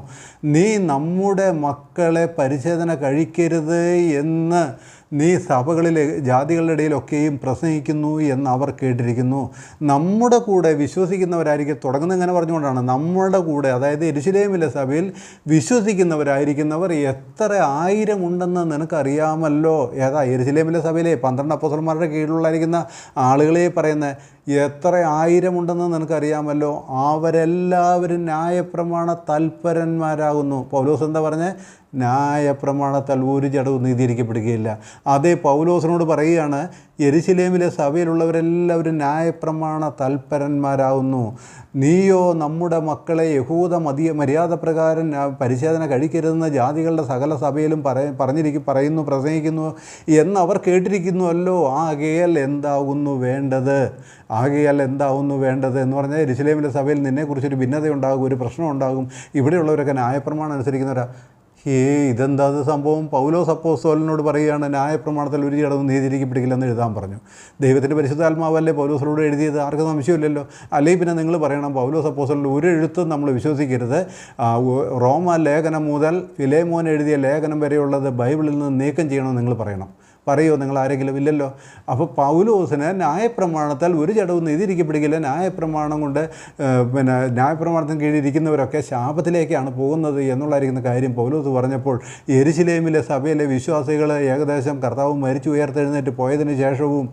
നീ നമ്മുടെ മക്കളെ പരിച്ഛേദന കഴിക്കരുത് എന്ന് നീ സഭകളിലെ ജാതികളുടെ ഇടയിലൊക്കെയും പ്രസംഗിക്കുന്നു എന്ന് അവർ കേട്ടിരിക്കുന്നു. നമ്മുടെ കൂടെ വിശ്വസിക്കുന്നവരായിരിക്കും, തുടങ്ങുന്നത് ഇങ്ങനെ പറഞ്ഞുകൊണ്ടാണ്, നമ്മുടെ കൂടെ, അതായത് യെരുശലേമിലെ സഭയിൽ വിശ്വസിക്കുന്നവരായിരിക്കുന്നവർ എത്ര ആയിരം ഉണ്ടെന്ന് നിനക്കറിയാമല്ലോ. യെരുശലേമിലെ സഭയിലെ 12 അപ്പോസ്തലന്മാരുടെ കീഴിലുള്ളായിരിക്കുന്ന ആളുകളെ പറയുന്നത്, എത്ര ആയിരമുണ്ടെന്ന് നിനക്കറിയാമല്ലോ. അവരെല്ലാവരും ന്യായപ്രമാണ തൽപരന്മാരാകുന്നു. പൗലോസ് എന്താ പറഞ്ഞത്? ന്യായപ്രമാണത്താൽ ഒരു ജഡവും നീതീകരിക്കപ്പെടുകയില്ല. അതേ പൗലോസിനോട് പറയുകയാണ്, യെരുശലേമിലെ സഭയിലുള്ളവരെല്ലാവരും ന്യായപ്രമാണ തൽപരന്മാരാകുന്നു. നീയോ നമ്മുടെ മക്കളെ യഹൂദ മര്യാദ പ്രകാരം പരിശോധന കഴിക്കരുതെന്ന് ജാതികളുടെ സകല സഭയിലും പറയുന്നു, പ്രസംഗിക്കുന്നു എന്നവർ കേട്ടിരിക്കുന്നുവല്ലോ. ആകയാൽ എന്താകുന്നു വേണ്ടത് എന്ന് പറഞ്ഞാൽ യെരുശലേമിലെ സഭയിൽ നിന്നെക്കുറിച്ചൊരു ഭിന്നതയുണ്ടാകും, ഒരു പ്രശ്നം ഉണ്ടാകും. ഇവിടെയുള്ളവരൊക്കെ ന്യായപ്രമാണം അനുസരിക്കുന്നവരാ. ഇതെന്താ സംഭവം? പൗലോസ് അപ്പോസ്തലനോട് പറയുകയാണ്, ന്യായപ്രമാണത്തിൽ ഒരു ജഡവും നീതിയിരിക്കപ്പെടില്ലെന്ന് എഴുതാൻ പറഞ്ഞു. ദൈവത്തിൻ്റെ പരിശുദ്ധാത്മാവല്ലേ പൗലോസിലൂടെ എഴുതിയത്? ആർക്കും സംശയമില്ലല്ലോ. അല്ലെങ്കിൽ പിന്നെ നിങ്ങൾ പറയണം പൗലോസ് അപ്പോസ്തലൻ്റെ ഒരു എഴുത്തും നമ്മൾ വിശ്വസിക്കരുത്, റോമ ലേഖനം മുതൽ ഫിലേമോൻ എഴുതിയ ലേഖനം വരെയുള്ളത് ബൈബിളിൽ നിന്ന് നീക്കം ചെയ്യണമെന്ന് നിങ്ങൾ പറയണം. പറയുമോ നിങ്ങൾ ആരെങ്കിലും? ഇല്ലല്ലോ. അപ്പോൾ പൗലോസിന് ന്യായപ്രമാണത്താൽ ഒരു ജഡവും നീതിയിരിക്കപ്പെടുകയില്ല, ന്യായപ്രമാണം കൊണ്ട് ന്യായപ്രമാണത്തിന് കീഴിരിക്കുന്നവരൊക്കെ ശാപത്തിലേക്കാണ് പോകുന്നത് എന്നുള്ളതായിരിക്കുന്ന കാര്യം പൗലോസ് പറഞ്ഞപ്പോൾ യെരുശലേമിലെ സഭയിലെ വിശ്വാസികൾ ഏകദേശം കർത്താവ് മരിച്ചു ഉയർത്തെഴുന്നേറ്റ് പോയതിന് ശേഷവും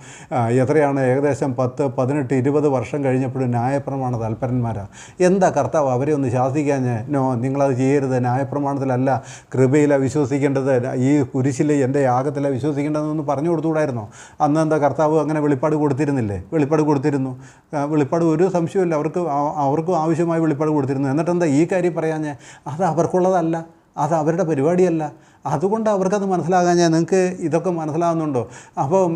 എത്രയാണ്, ഏകദേശം 10, 18, 20 വർഷം കഴിഞ്ഞപ്പോഴും ന്യായപ്രമാണ തൽപരന്മാരാണ്. എന്താ കർത്താവ് അവരെ ഒന്ന് ശാസിക്കാഞ്ഞ്? നിങ്ങളത് ചെയ്യരുത്, ന്യായപ്രമാണത്തിലല്ല കൃപയിലാണ് വിശ്വസിക്കേണ്ടത്, ഈ കുരിശിൽ എൻ്റെ യാഗത്തിലാണ് വിശ്വസിക്കേണ്ടത് എന്നൊന്ന് പറഞ്ഞു കൊടുത്തുകൂടായിരുന്നോ? അന്ന് എന്താ കർത്താവ് അങ്ങനെ വെളിപ്പാട് കൊടുത്തിരുന്നില്ലേ? വെളിപ്പാട് കൊടുത്തിരുന്നു. വെളിപ്പാട് ഒരു സംശയമില്ല, അവർക്കും ആവശ്യമായി വെളിപ്പാട് കൊടുത്തിരുന്നു. എന്നിട്ടെന്താ ഈ കാര്യം പറയാഞ്ഞേ? അത് അവർക്കുള്ളതല്ല, അത് അവരുടെ പരിപാടിയല്ല. അതുകൊണ്ട് അവർക്കത് മനസ്സിലാകാൻ നിങ്ങൾക്ക് ഇതൊക്കെ മനസ്സിലാകുന്നുണ്ടോ? അപ്പം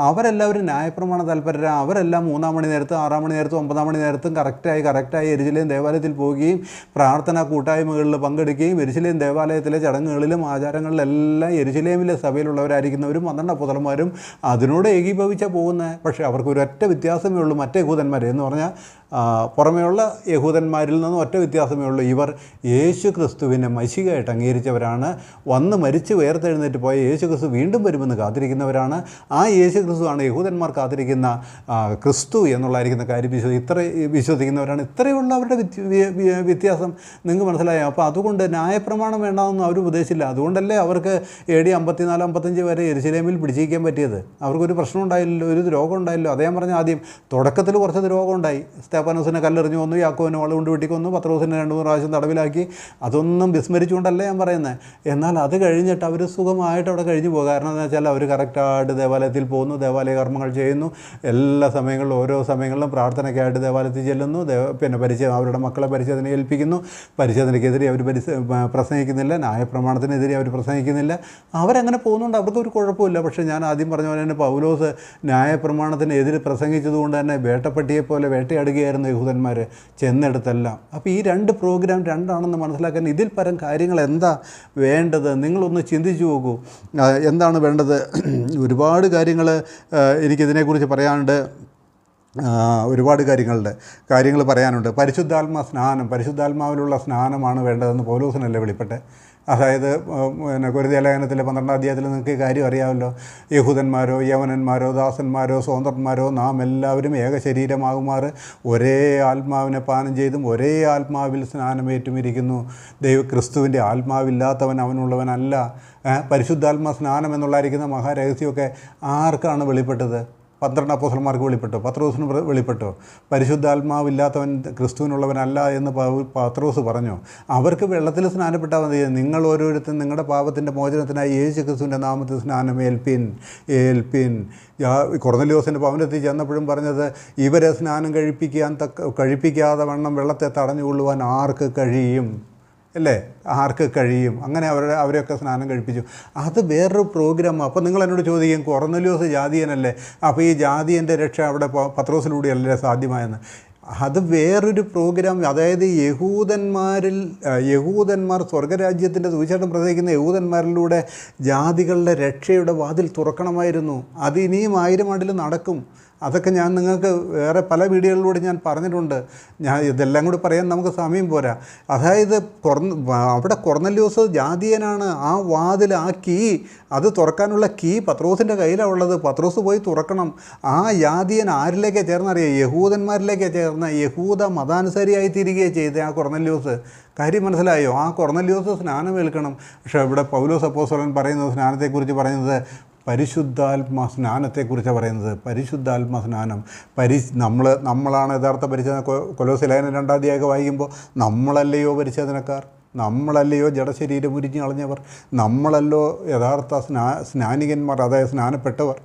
അവരെല്ലാവരും ന്യായപ്രമാണ താല്പര്യരാണ്. അവരെല്ലാം 3-ാം മണി നേരത്തും 6-ാം മണി നേരത്തും 9-ാം മണി നേരത്തും കറക്റ്റായി യെരുശലേം ദേവാലയത്തിൽ പോവുകയും പ്രാർത്ഥനാ കൂട്ടായ്മകളിൽ പങ്കെടുക്കുകയും യെരുശലേം ദേവാലയത്തിലെ ചടങ്ങുകളിലും ആചാരങ്ങളിലെല്ലാം യെരുശലേമിലെ സഭയിലുള്ളവരായിരിക്കുന്നവരും 12 അപ്പോസ്തലന്മാരും അതിനോട് ഏകീഭവിച്ചാണ് പോകുന്നത്. പക്ഷേ അവർക്കൊരൊറ്റ വ്യത്യാസമേ ഉള്ളൂ മറ്റേ യഹൂദന്മാർ എന്ന് പറഞ്ഞാൽ പുറമെയുള്ള യഹൂദന്മാരിൽ നിന്നും ഒറ്റ വ്യത്യാസമേ ഉള്ളൂ. ഇവർ യേശു ക്രിസ്തുവിനെ മശിഹയായിട്ട് അംഗീകരിച്ചവരാണ്. വന്ന് മരിച്ച് ഉയർത്തെഴുന്നേറ്റ് പോയ യേശു ക്രിസ്തു വീണ്ടും വരുമെന്ന് കാത്തിരിക്കുന്നവരാണ്. ആ യേശു ക്രിസ്തുവാണ് യഹൂദന്മാർ കാത്തിരിക്കുന്ന ക്രിസ്തു എന്നുള്ളതായിരിക്കുന്ന കാര്യം വിശ്വസിക്കുന്നവരാണ്. ഇത്രയുള്ള അവരുടെ വ്യത്യാസം നിങ്ങൾക്ക് മനസ്സിലായോ? അപ്പോൾ അതുകൊണ്ട് ന്യായപ്രമാണം വേണ്ടാമെന്നും അവർ ഉപദേശിച്ചില്ല. അതുകൊണ്ടല്ലേ അവർക്ക് AD 54-55 വരെ യെരുശലേമിൽ പിടിച്ചിരിക്കാൻ പറ്റിയത്. അവർക്കൊരു പ്രശ്നം ഉണ്ടായില്ലല്ലോ, ഒരു രോഗം ഉണ്ടായില്ലോ. അതേ പറഞ്ഞ ആദ്യം തുടക്കത്തിൽ കുറച്ച് രോഗം ഉണ്ടായി. സ്തെഫാനോസിനെ കല്ലെറിഞ്ഞു കൊന്നു, യാക്കോബിനെ വാളുകൊണ്ട് വെട്ടിക്കൊന്നു, പത്രോസിനെ 2-3 പ്രാവശ്യം തടവിലാക്കി. അതൊന്നും വിസ്മരിച്ചുകൊണ്ടല്ല ഞാൻ പറയുന്നത്. എന്നാൽ അത് കഴിഞ്ഞിട്ട് അവർ സുഖമായിട്ട് അവിടെ കഴിഞ്ഞു പോകുക. കാരണം എന്താ വെച്ചാൽ അവർ കറക്റ്റായിട്ട് ദേവാലയത്തിൽ പോകുന്നു, ദേവാലയ കർമ്മങ്ങൾ ചെയ്യുന്നു, എല്ലാ സമയങ്ങളിലും ഓരോ സമയങ്ങളിലും പ്രാർത്ഥനയ്ക്കായിട്ട് ദേവാലയത്തിൽ ചെല്ലുന്നു, അവരുടെ മക്കളെ പരിശോധന ഏൽപ്പിക്കുന്നു. പരിശോധനയ്ക്കെതിരെ അവർ പ്രസംഗിക്കുന്നില്ല, ന്യായപ്രമാണത്തിനെതിരെ അവർ പ്രസംഗിക്കുന്നില്ല. അവരങ്ങനെ പോകുന്നുണ്ട്, അവർക്കൊരു കുഴപ്പമില്ല. പക്ഷേ ഞാൻ ആദ്യം പറഞ്ഞ പോലെ തന്നെ പൗലോസ് ന്യായപ്രമാണത്തിനെതിരെ പ്രസംഗിച്ചതുകൊണ്ട് തന്നെ വേട്ടപ്പട്ടിയെപ്പോലെ വേട്ടയാടുകയായിരുന്നു യഹൂദന്മാർ ചെന്നെടുത്തെല്ലാം. അപ്പോൾ ഈ 2 പ്രോഗ്രാം രണ്ടാണെന്ന് മനസ്സിലാക്കാൻ ഇതിൽ പരം കാര്യങ്ങൾ എന്താ വേണ്ടത്? നിങ്ങളൊന്ന് ചിന്തിച്ചു നോക്കൂ. എന്താണ് വേണ്ടത്? ഒരുപാട് കാര്യങ്ങൾ എനിക്കിതിനെക്കുറിച്ച് പറയാനുണ്ട്. ഒരുപാട് കാര്യങ്ങൾ പറയാനുണ്ട്. പരിശുദ്ധാത്മാവിലുള്ള സ്നാനമാണ് വേണ്ടതെന്ന് പൗലോസിനല്ലേ വെളിപ്പെട്ടെ? അതായത് കൊരിന്ത്യർ ലേഖനത്തിൽ 12-ാം അധ്യായത്തിൽ നിങ്ങൾക്ക് കാര്യം അറിയാമല്ലോ. യഹൂദന്മാരോ യവനന്മാരോ ദാസന്മാരോ സ്വതന്ത്രന്മാരോ നാം എല്ലാവരും ഏക ശരീരമാകുമാറ് ഒരേ ആത്മാവിനെ പാനം ചെയ്തും ഒരേ ആത്മാവിൽ സ്നാനമേറ്റുമിരിക്കുന്നു. ക്രിസ്തുവിൻ്റെ ആത്മാവില്ലാത്തവൻ അവനുള്ളവനല്ല. പരിശുദ്ധാത്മാ സ്നാനം എന്നുള്ളതായിരിക്കുന്ന മഹാരഹസ്യമൊക്കെ ആർക്കാണ് വെളിപ്പെട്ടത്? 12 അപ്പോസ്തലന്മാർക്ക് വെളിപ്പെട്ടു, പത്രോസിന് വെളിപ്പെട്ടു. പരിശുദ്ധാത്മാവില്ലാത്തവൻ ക്രിസ്തുവിനുള്ളവനല്ല എന്ന് പത്രോസ് പറഞ്ഞു. അവർക്ക് വെള്ളത്തിൽ സ്നാനപ്പെട്ടാൽ മതി. നിങ്ങൾ ഓരോരുത്തരും നിങ്ങളുടെ പാപത്തിൻ്റെ മോചനത്തിനായി യേശു ക്രിസ്തുവിൻ്റെ നാമത്തിൽ സ്നാനം ഏൽപ്പിൻ. കൊർന്നല്യോസിൻ്റെ ഭവനത്തിൽ ചെന്നപ്പോഴും പറഞ്ഞത്, ഇവരെ സ്നാനം കഴിപ്പിക്കാതെ വണ്ണം വെള്ളത്തെ തടഞ്ഞുകൊള്ളുവാൻ ആർക്ക് കഴിയും? അല്ലേ? ആർക്ക് കഴിയും? അങ്ങനെ അവരെയൊക്കെ സ്നാനം കഴിപ്പിച്ചു. അത് വേറൊരു പ്രോഗ്രാമാണ്. അപ്പോൾ നിങ്ങൾ എന്നോട് ചോദിക്കും, കൊർന്നല്യോസ് ജാതിയനല്ലേ, അപ്പോൾ ഈ ജാതിയൻ്റെ രക്ഷ അവിടെ പത്രോസിലൂടെയല്ലേ സാധ്യമായെന്ന്? അത് വേറൊരു പ്രോഗ്രാം. അതായത് യഹൂദന്മാർ സ്വർഗരാജ്യത്തിൻ്റെ സുവിശേഷം പ്രസംഗിക്കുന്ന യഹൂദന്മാരിലൂടെ ജാതികളുടെ രക്ഷയുടെ വാതിൽ തുറക്കണമായിരുന്നു. അത് ഇനിയും 1000 ആണ്ടിൽ നടക്കും. അതൊക്കെ ഞാൻ നിങ്ങൾക്ക് വേറെ പല വീഡിയോകളിലൂടെ ഞാൻ പറഞ്ഞിട്ടുണ്ട്. ഇതെല്ലാം കൂടി പറയാൻ നമുക്ക് സമയം പോരാ. അതായത് അവിടെ കൊർന്നല്യോസ് ജാതിയനാണ്. ആ വാതിൽ, ആ കീ, അത് തുറക്കാനുള്ള കീ പത്രോസിൻ്റെ കയ്യിലാണ് ഉള്ളത്. പത്രോസ് പോയി തുറക്കണം. ആ ജാതിയൻ ആരിലേക്കാണ് ചേർന്നറിയാം? യഹൂദന്മാരിലേക്കാണ് ചേർന്ന യഹൂദ മതാനുസാരിയായി തീരുകയാണ് ചെയ്ത് ആ കൊർന്നല്യോസ്. കാര്യം മനസ്സിലായോ? ആ കൊർന്നല്യോസ് സ്നാനമേൽക്കണം. പക്ഷേ ഇവിടെ പൗലോസ് അപ്പോസ്തലൻ പറയുന്നത്, സ്നാനത്തെക്കുറിച്ച് പറയുന്നത് പരിശുദ്ധാത്മാ സ്നാനത്തെക്കുറിച്ചാണ് പറയുന്നത്. പരിശുദ്ധാത്മാ സ്നാനം നമ്മളാണ് യഥാർത്ഥ പരിശോധന. കൊലോസ്യ ലേഖനം 2-ാം അധ്യായം വായിക്കുമ്പോൾ, നമ്മളല്ലയോ പരിശോധനക്കാർ? നമ്മളല്ലയോ ജഡശരീരം ഉരിഞ്ഞു കളഞ്ഞവർ? നമ്മളല്ലോ യഥാർത്ഥ സ്നാനികന്മാർ, അതായത് സ്നാനപ്പെട്ടവർ?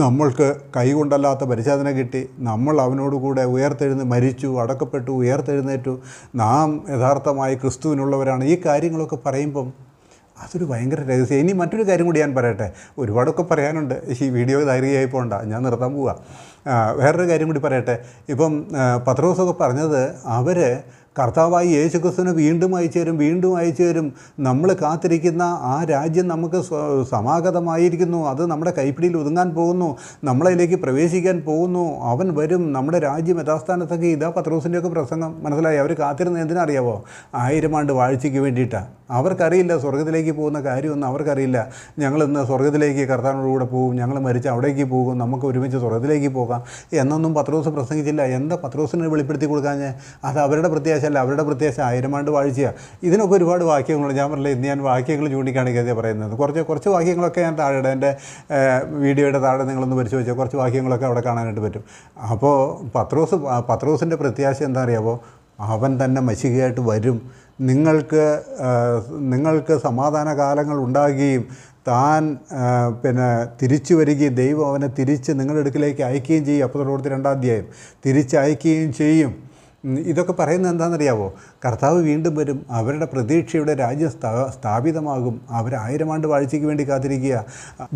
നമ്മൾക്ക് കൈകൊണ്ടല്ലാത്ത പരിശോധന കിട്ടി, നമ്മൾ അവനോട് കൂടെ മരിച്ചു, അടക്കപ്പെട്ടു, ഉയർത്തെഴുന്നേറ്റു, നാം യഥാർത്ഥമായി ക്രിസ്തുവിനുള്ളവരാണ്. ഈ കാര്യങ്ങളൊക്കെ പറയുമ്പം അതൊരു ഭയങ്കര രഹസ്യം. ഇനി മറ്റൊരു കാര്യം കൂടി ഞാൻ പറയട്ടെ, ഒരുപാടൊക്കെ പറയാനുണ്ട്, ഈ വീഡിയോ ദൈർഘ്യമായി പോകണ്ട, ഞാൻ നിർത്താൻ പോവാം. വേറൊരു കാര്യം കൂടി പറയട്ടെ. ഇപ്പം പത്രോസൊക്കെ പറഞ്ഞത് അവർ കർത്താവായി യേശുക്രിസ്തുവിനെ വീണ്ടും അയച്ചു തരും, നമ്മൾ കാത്തിരിക്കുന്ന ആ രാജ്യം നമുക്ക് സമാഗതമായിരിക്കുന്നു, അത് നമ്മുടെ കൈപ്പിടിയിൽ ഒതുങ്ങാൻ പോകുന്നു, നമ്മളതിലേക്ക് പ്രവേശിക്കാൻ പോകുന്നു, അവൻ വരും, നമ്മുടെ രാജ്യം യഥാസ്ഥാനത്തൊക്കെ. ഇതാ പത്രോസിൻ്റെയൊക്കെ പ്രസംഗം. മനസ്സിലായി? അവർ കാത്തിരുന്ന് എന്തിനറിയാവോ? 1000 ആണ്ട് വാഴ്ചയ്ക്ക് വേണ്ടിയിട്ടാണ്. അവർക്കറിയില്ല സ്വർഗ്ഗത്തിലേക്ക് പോകുന്ന കാര്യമൊന്നും അവർക്കറിയില്ല. ഞങ്ങളിന്ന് സ്വർഗ്ഗത്തിലേക്ക് കർത്താവിനോട് കൂടെ പോകും, ഞങ്ങൾ മരിച്ച് അവിടേക്ക് പോകും, നമുക്ക് ഒരുമിച്ച് സ്വർഗ്ഗത്തിലേക്ക് പോകാം എന്നൊന്നും പത്രോസ് പ്രസംഗിച്ചില്ല. എന്താ പത്രോസിനെ വെളിപ്പെടുത്തി കൊടുക്കാഞ്ഞ്? അത് അവരുടെ പ്രത്യാശ അല്ല, അവരുടെ പ്രത്യാശ 1000 ആണ്ട് വാഴ്ചയാണ്. ഇതിനൊക്കെ ഒരുപാട് വാക്യങ്ങളുണ്ട്. ഞാൻ പറഞ്ഞില്ല, ഇന്ന് ഞാൻ വാക്യങ്ങൾ ചൂണ്ടിക്കാണിക്കാതെ പറയുന്നത്. കുറച്ച് വാക്യങ്ങളൊക്കെ ഞാൻ താഴെ എൻ്റെ വീഡിയോയുടെ താഴെ നിങ്ങളൊന്ന് പരിശോധിച്ചാൽ കുറച്ച് വാക്യങ്ങളൊക്കെ അവിടെ കാണാനായിട്ട് പറ്റും. അപ്പോൾ പത്രോസിൻ്റെ പ്രത്യാശ എന്താ അറിയാമോ? അവൻ തന്നെ മശിഹയായിട്ട് വരും, നിങ്ങൾക്ക് സമാധാന കാലങ്ങൾ ഉണ്ടാകുകയും താൻ തിരിച്ചു വരികയും ദൈവം അവനെ തിരിച്ച് നിങ്ങളുടെ അടുക്കിലേക്ക് അയക്കുകയും ചെയ്യും. അപ്പോസ്തലപ്രവൃത്തി 2-ാം അധ്യായം തിരിച്ചയക്കുകയും ചെയ്യും. ഇതൊക്കെ പറയുന്നത് എന്താണെന്നറിയാവോ? കർത്താവ് വീണ്ടും വരും, അവരുടെ പ്രതീക്ഷയുടെ രാജ്യം സ്ഥാപിതമാകും, അവർ 1000 ആണ്ട് വാഴ്ചയ്ക്ക് വേണ്ടി കാത്തിരിക്കുക.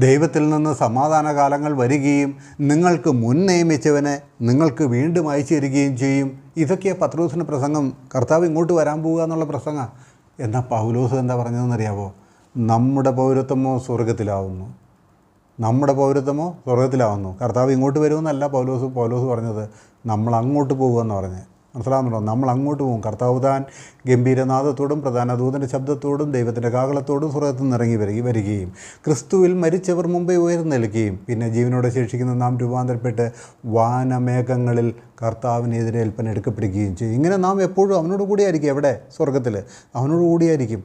ദൈവത്തിൽ നിന്ന് സമാധാന കാലങ്ങൾ വരികയും നിങ്ങൾക്ക് മുൻ നിയമിച്ചവനെ നിങ്ങൾക്ക് വീണ്ടും അയച്ചു തരികയും ചെയ്യും. ഇതൊക്കെയാണ് പത്രോസിൻ്റെ പ്രസംഗം. കർത്താവ് ഇങ്ങോട്ട് വരാൻ പോവുക എന്നുള്ള പ്രസംഗം. എന്നാൽ പൗലോസ് എന്താ പറഞ്ഞതെന്നറിയാവോ? നമ്മുടെ പൗരത്വമോ സ്വർഗത്തിലാവുന്നു, നമ്മുടെ പൗരത്വമോ സ്വർഗത്തിലാവുന്നു. കർത്താവ് ഇങ്ങോട്ട് വരുമെന്നല്ല പൗലോസ് പറഞ്ഞത്, നമ്മൾ അങ്ങോട്ട് പോകുമെന്ന് പറഞ്ഞ്. മനസ്സിലാകുന്നുണ്ടോ? നമ്മൾ അങ്ങോട്ട് പോകും. കർത്താവ് താൻ ഗംഭീരനാദത്തോടും പ്രധാന ദൂതൻ്റെ ശബ്ദത്തോടും ദൈവത്തിൻ്റെ കാഹളത്തോടും സ്വർഗ്ഗത്തിൽ നിന്ന് ഇറങ്ങി വരികയും ക്രിസ്തുവിൽ മരിച്ചവർ മുമ്പേ ഉയർന്നെഴുകയും പിന്നെ ജീവനോടെ ശേഷിക്കുന്ന നാം രൂപാന്തരപ്പെട്ട് വാനമേഘങ്ങളിൽ കർത്താവിനെതിരെ ഏൽപ്പന എടുക്കപ്പെടുകയും ചെയ്യും. ഇങ്ങനെ നാം എപ്പോഴും അവനോട് കൂടിയായിരിക്കും. എവിടെ? സ്വർഗ്ഗത്തിൽ അവനോട് കൂടിയായിരിക്കും.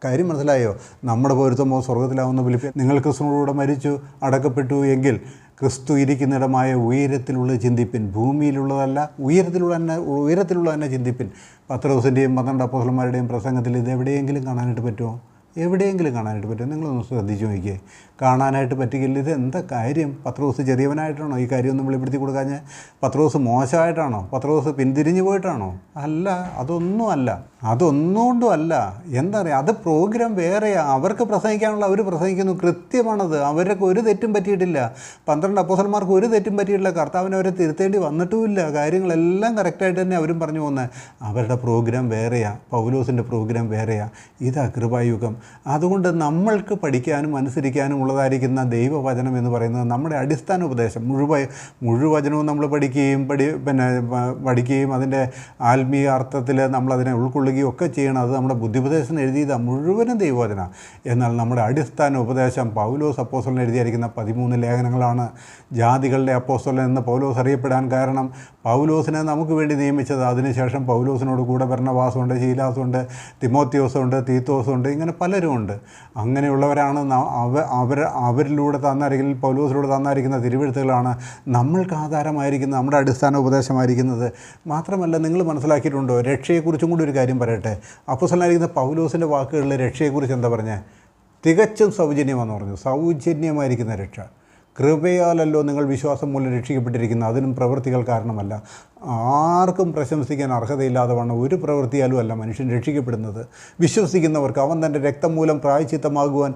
കാര്യം മനസ്സിലായോ? നമ്മുടെ പൗരത്വമോ സ്വർഗ്ഗത്തിലാവുന്ന വിളിപ്പ്. നിങ്ങൾ ക്രിസ്തുവിനോടുകൂടെ മരിച്ചു അടക്കപ്പെട്ടു എങ്കിൽ ക്രിസ്തു ഇരിക്കുന്നിടമായ ഉയരത്തിലുള്ള ചിന്തിപ്പിൻ, ഭൂമിയിലുള്ളതല്ല ഉയരത്തിലുള്ള തന്നെ ചിന്തിപ്പിൻ. പത്രോസിൻ്റെയും 12 അപ്പോസ്തലന്മാരുടെയും പ്രസംഗത്തിൽ ഇത് എവിടെയെങ്കിലും കാണാനായിട്ട് പറ്റുമോ? നിങ്ങളൊന്ന് ശ്രദ്ധിച്ചു നോക്കിയേ. കാണാനായിട്ട് പറ്റുകയില്ല. ഇത് എന്താ കാര്യം? പത്രോസ് ചെറിയവനായിട്ടാണോ ഈ കാര്യമൊന്നും വെളിപ്പെടുത്തി കൊടുക്കാഞ്ഞ്? പത്രോസ് മോശമായിട്ടാണോ? പത്രോസ് പിന്തിരിഞ്ഞു പോയിട്ടാണോ? അല്ല, അതൊന്നുകൊണ്ടും അല്ല. എന്താ പറയുക, അത് പ്രോഗ്രാം വേറെയാണ്. അവർക്ക് പ്രസംഗിക്കാനുള്ള അവർ പ്രസംഗിക്കുന്നു, കൃത്യമാണത്. അവർക്ക് ഒരു തെറ്റും പറ്റിയിട്ടില്ല. 12 അപ്പോസ്തലന്മാർക്ക് ഒരു തെറ്റും പറ്റിയിട്ടില്ല. കർത്താവിനെ അവരെ തിരുത്തേണ്ടി വന്നിട്ടുമില്ല. കാര്യങ്ങളെല്ലാം കറക്റ്റായിട്ട് തന്നെ അവരും പറഞ്ഞു പോകുന്നത്. അവരുടെ പ്രോഗ്രാം വേറെയാണ്, പൗലോസിൻ്റെ പ്രോഗ്രാം വേറെയാണ്. ഇതാ കൃപായുഗം. അതുകൊണ്ട് നമ്മൾക്ക് പഠിക്കാനും അനുസരിക്കാനും ഉള്ളതായിരിക്കുന്ന ദൈവവചനം എന്ന് പറയുന്നത് നമ്മുടെ അടിസ്ഥാന ഉപദേശം. മുഴുവചനവും നമ്മൾ പഠിക്കുകയും അതിൻ്റെ ആത്മീയ അർത്ഥത്തിൽ നമ്മളതിനെ ഉൾക്കൊള്ളുകയും ഒക്കെ ചെയ്യണം. അത് നമ്മുടെ ബുദ്ധിപദേശം എഴുതിയതാണ്, മുഴുവനും ദൈവവചന. എന്നാൽ നമ്മുടെ അടിസ്ഥാന ഉപദേശം പൗലോസ് അപ്പോസ്തലൻ എഴുതിയിരിക്കുന്ന 13 ലേഖനങ്ങളാണ്. ജാതികളുടെ അപ്പോസ്തലൻ എന്ന് പൗലോസ് അറിയപ്പെടാൻ കാരണം പൗലോസിനെ നമുക്ക് വേണ്ടി നിയമിച്ചത്. അതിനുശേഷം പൗലോസിനോട് കൂടെ ബർന്നബാസുണ്ട്, ശീലാസുണ്ട്, തിമോത്തിയോസുണ്ട്, തീത്തോസുണ്ട്, ഇങ്ങനെ പലരുമുണ്ട്. അങ്ങനെയുള്ളവരാണ് അവരിലൂടെ തന്നായിരിക്കുന്ന പൗലോസിലൂടെ തന്നായിരിക്കുന്ന തിരുവെഴുത്തുകളാണ് നമ്മൾക്ക് ആധാരമായിരിക്കുന്നത്, നമ്മുടെ അടിസ്ഥാന ഉപദേശമായിരിക്കുന്നത്. മാത്രമല്ല, നിങ്ങൾ മനസ്സിലാക്കിയിട്ടുണ്ടോ, രക്ഷയെക്കുറിച്ചും കൂടി ഒരു കാര്യം പറയട്ടെ. അപ്പോസ്തലനായിരിക്കുന്ന പൗലോസിൻ്റെ വാക്കുകളിൽ രക്ഷയെക്കുറിച്ച് എന്താ പറഞ്ഞത്? തികച്ചും സൗജന്യമാണെന്ന് പറഞ്ഞു. സൗജന്യമായിരിക്കുന്ന രക്ഷ. കൃപയാലല്ലോ നിങ്ങൾ വിശ്വാസം മൂലം രക്ഷിക്കപ്പെട്ടിരിക്കുന്നത്, അതിനും പ്രവൃത്തികൾ കാരണമല്ല. ആർക്കും പ്രശംസിക്കാൻ അർഹതയില്ലാതെ വണ്ണം ഒരു പ്രവൃത്തിയാലും അല്ല മനുഷ്യൻ രക്ഷിക്കപ്പെടുന്നത്. വിശ്വസിക്കുന്നവർക്ക് അവൻ തൻ്റെ രക്തം മൂലം പ്രായശ്ചിത്തമാകുവാൻ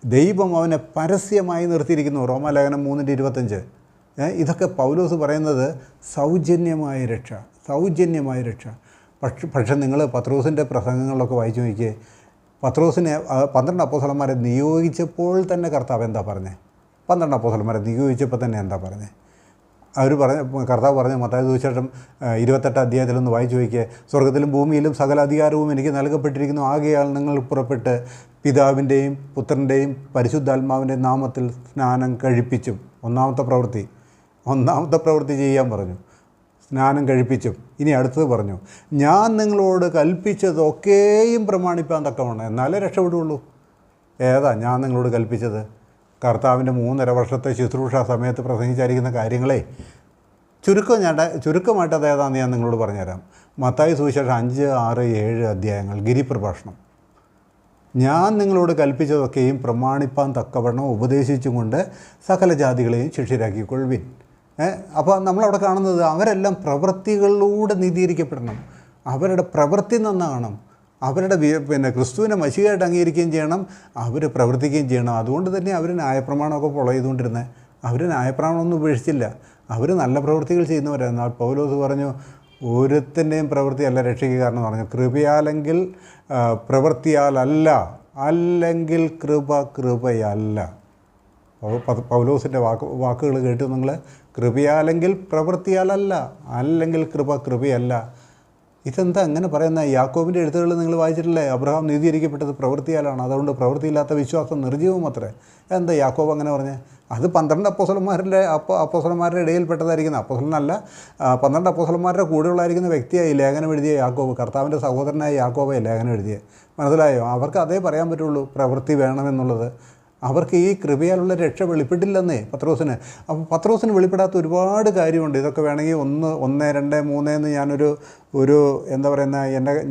ദൈവം അവനെ പരസ്യമായി നിർത്തിയിരിക്കുന്നു. റോമാലേഖനം 3:25. ഇതൊക്കെ പൗലോസ് പറയുന്നത് സൗജന്യമായ രക്ഷ. പക്ഷെ നിങ്ങൾ പത്രോസിൻ്റെ പ്രസംഗങ്ങളിലൊക്കെ വായിച്ചു നോക്കിയേ. പത്രോസിനെ 12 അപ്പോസ്തലന്മാരെ നിയോഗിച്ചപ്പോൾ തന്നെ കർത്താവ് എന്താ പറഞ്ഞത്? 12 അപ്പോസ്തലന്മാരെ നിയോഗിച്ചപ്പോൾ തന്നെ എന്താ പറഞ്ഞത്? കർത്താവ് പറഞ്ഞ മത്തായി സുവിശേഷം 28 അധ്യായത്തിലൊന്ന് വായിച്ചു നോക്കിയേ. സ്വർഗ്ഗത്തിലും ഭൂമിയിലും സകല അധികാരവും എനിക്ക് നൽകപ്പെട്ടിരിക്കുന്നു. ആകയാൽ നിങ്ങൾ പുറപ്പെട്ട് പിതാവിൻ്റെയും പുത്രൻ്റെയും പരിശുദ്ധാത്മാവിൻ്റെയും നാമത്തിൽ സ്നാനം കഴിപ്പിച്ചും. ഒന്നാമത്തെ പ്രവൃത്തി ചെയ്യാൻ പറഞ്ഞു, സ്നാനം കഴിപ്പിച്ചും. ഇനി അടുത്തത് പറഞ്ഞു, ഞാൻ നിങ്ങളോട് കൽപ്പിച്ചതൊക്കെയും പ്രമാണിപ്പാൻ തക്കവണ്ണം, എന്നാലേ രക്ഷപ്പെടുകയുള്ളൂ. ഏതാ ഞാൻ നിങ്ങളോട് കൽപ്പിച്ചത്? കർത്താവിൻ്റെ 3.5 വർഷത്തെ ശുശ്രൂഷ സമയത്ത് പ്രസംഗിച്ചായിരിക്കുന്ന കാര്യങ്ങളെ ചുരുക്കമായിട്ട് അത് ഏതാണെന്ന് ഞാൻ നിങ്ങളോട് പറഞ്ഞുതരാം. മത്തായി സുവിശേഷം 5, 6, 7 അധ്യായങ്ങൾ ഗിരിപ്രഭാഷണം. ഞാൻ നിങ്ങളോട് കൽപ്പിച്ചതൊക്കെയും പ്രമാണിപ്പാൻ തക്കവണ്ണം ഉപദേശിച്ചും കൊണ്ട് സകല ജാതികളെയും ശിഷ്യരാക്കിക്കൊള്ളുവിൻ. അപ്പോൾ നമ്മളവിടെ കാണുന്നത് അവരെല്ലാം പ്രവൃത്തികളിലൂടെ നീതീകരിക്കപ്പെടണം. അവരുടെ പ്രവൃത്തി നന്നാകണം. അവരുടെ ക്രിസ്തുവിനെ മശിഹയായിട്ട് അംഗീകരിക്കുകയും ചെയ്യണം, അവർ പ്രവർത്തിക്കുകയും ചെയ്യണം. അതുകൊണ്ട് തന്നെ അവർ ന്യായപ്രമാണമൊക്കെ ഫോളോ ചെയ്തുകൊണ്ടിരുന്നത്. അവർ ന്യായപ്രമാണമൊന്നും ഉപേക്ഷിച്ചില്ല. അവർ നല്ല പ്രവൃത്തികൾ ചെയ്യുന്നവരാണ്. എന്നാൽ പൗലോസ് പറഞ്ഞു, ഒരുത്തിൻ്റെയും പ്രവൃത്തിയല്ല രക്ഷയ്ക്ക് കാരണം പറഞ്ഞു. കൃപയാലെങ്കിൽ പ്രവൃത്തിയാലല്ല, അല്ലെങ്കിൽ കൃപയല്ല. പൗലോസിൻ്റെ വാക്കുകൾ കേട്ടു നിങ്ങൾ. കൃപയാലെങ്കിൽ പ്രവൃത്തിയാലല്ല, അല്ലെങ്കിൽ കൃപയല്ല. ഇതെന്താ അങ്ങനെ പറയുന്നത്? യാക്കോബിൻ്റെ എഴുത്തുകൾ നിങ്ങൾ വായിച്ചിട്ടില്ലേ? അബ്രഹാം നീതീകരിക്കപ്പെട്ടത് പ്രവൃത്തിയാലാണ്, അതുകൊണ്ട് പ്രവൃത്തിയില്ലാത്ത വിശ്വാസം നിർജ്ജീവം അത്രേ. എന്താ യാക്കോബ് അങ്ങനെ പറഞ്ഞത്? അത് 12 അപ്പോസ്തലന്മാരുടെ ഇടയിൽപ്പെട്ടതായിരിക്കുന്ന അപ്പോസ്തലനല്ല, 12 അപ്പോസ്തലന്മാരുടെ കൂടെയുള്ളായിരിക്കുന്ന വ്യക്തിയായി ലേഖനം എഴുതിയ യാക്കോബ്, കർത്താവിൻ്റെ സഹോദരനായ യാക്കോബായി ലേഖനം എഴുതിയത്. മനസ്സിലായോ? അവർക്ക് അതേ പറയാൻ പറ്റുള്ളൂ, പ്രവൃത്തി വേണമെന്നുള്ളത്. അവർക്ക് ഈ കൃപയാലുള്ള രക്ഷ വെളിപ്പെട്ടില്ലെന്നേ പത്രോസിന്. അപ്പോൾ പത്രോസിന് വെളിപ്പെടാത്ത ഒരുപാട് കാര്യമുണ്ട്. ഇതൊക്കെ വേണമെങ്കിൽ 1, 2, 3 എന്ന് ഞാനൊരു എന്താ പറയുന്ന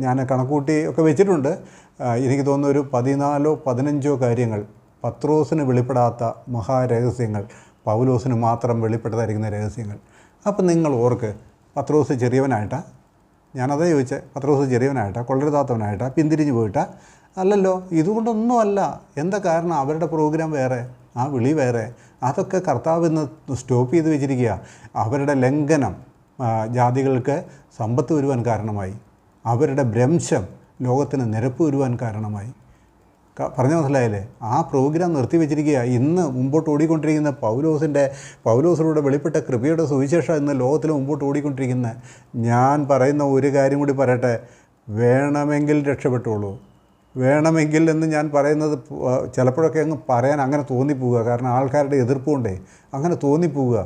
ഞാൻ കണക്കൂട്ടി ഒക്കെ വെച്ചിട്ടുണ്ട്. എനിക്ക് തോന്നുന്നു ഒരു 14 15 കാര്യങ്ങൾ പത്രോസിന് വെളിപ്പെടാത്ത മഹാരഹസ്യങ്ങൾ പൗലോസിന് മാത്രം വെളിപ്പെട്ടതായിരിക്കുന്ന രഹസ്യങ്ങൾ. അപ്പം നിങ്ങൾ ഓർക്ക്, പത്രോസ് ചെറിയവനായിട്ടാ? ഞാനതേ ചോദിച്ചത്. പത്രോസ് ചെറിയവനായിട്ടാ, കൊള്ളരുതാത്തവനായിട്ടാ, പിന്തിരിഞ്ഞു പോയിട്ടാ? അല്ലല്ലോ. ഇതുകൊണ്ടൊന്നും അല്ല. എന്താ കാരണം? അവരുടെ പ്രോഗ്രാം വേറെ, ആ വിളി വേറെ. അതൊക്കെ കർത്താവ് ഇന്ന് സ്റ്റോപ്പ് ചെയ്ത് വെച്ചിരിക്കുക. അവരുടെ ലംഘനം ജാതികൾക്ക് സമ്പത്ത് വരുവാൻ കാരണമായി. അവരുടെ ഭ്രംശം ലോകത്തിന് നിരപ്പ് വരുവാൻ കാരണമായി. പറഞ്ഞു മനസ്സിലായില്ലേ? ആ പ്രോഗ്രാം നിർത്തിവെച്ചിരിക്കുക. ഇന്ന് മുമ്പോട്ട് ഓടിക്കൊണ്ടിരിക്കുന്ന പൗലോസിലൂടെ വെളിപ്പെട്ട കൃപയുടെ സുവിശേഷം ഇന്ന് ലോകത്തിൽ മുമ്പോട്ട് ഓടിക്കൊണ്ടിരിക്കുന്ന. ഞാൻ പറയുന്ന ഒരു കാര്യം കൂടി പറയട്ടെ, വേണമെങ്കിൽ രക്ഷപ്പെട്ടുള്ളൂ. വേണമെങ്കിൽ എന്ന് ഞാൻ പറയുന്നത് ചിലപ്പോഴൊക്കെ അങ്ങ് പറയാൻ അങ്ങനെ തോന്നിപ്പോവുക. കാരണം ആൾക്കാരുടെ എതിർപ്പുകൊണ്ടേ അങ്ങനെ തോന്നിപ്പോവുക.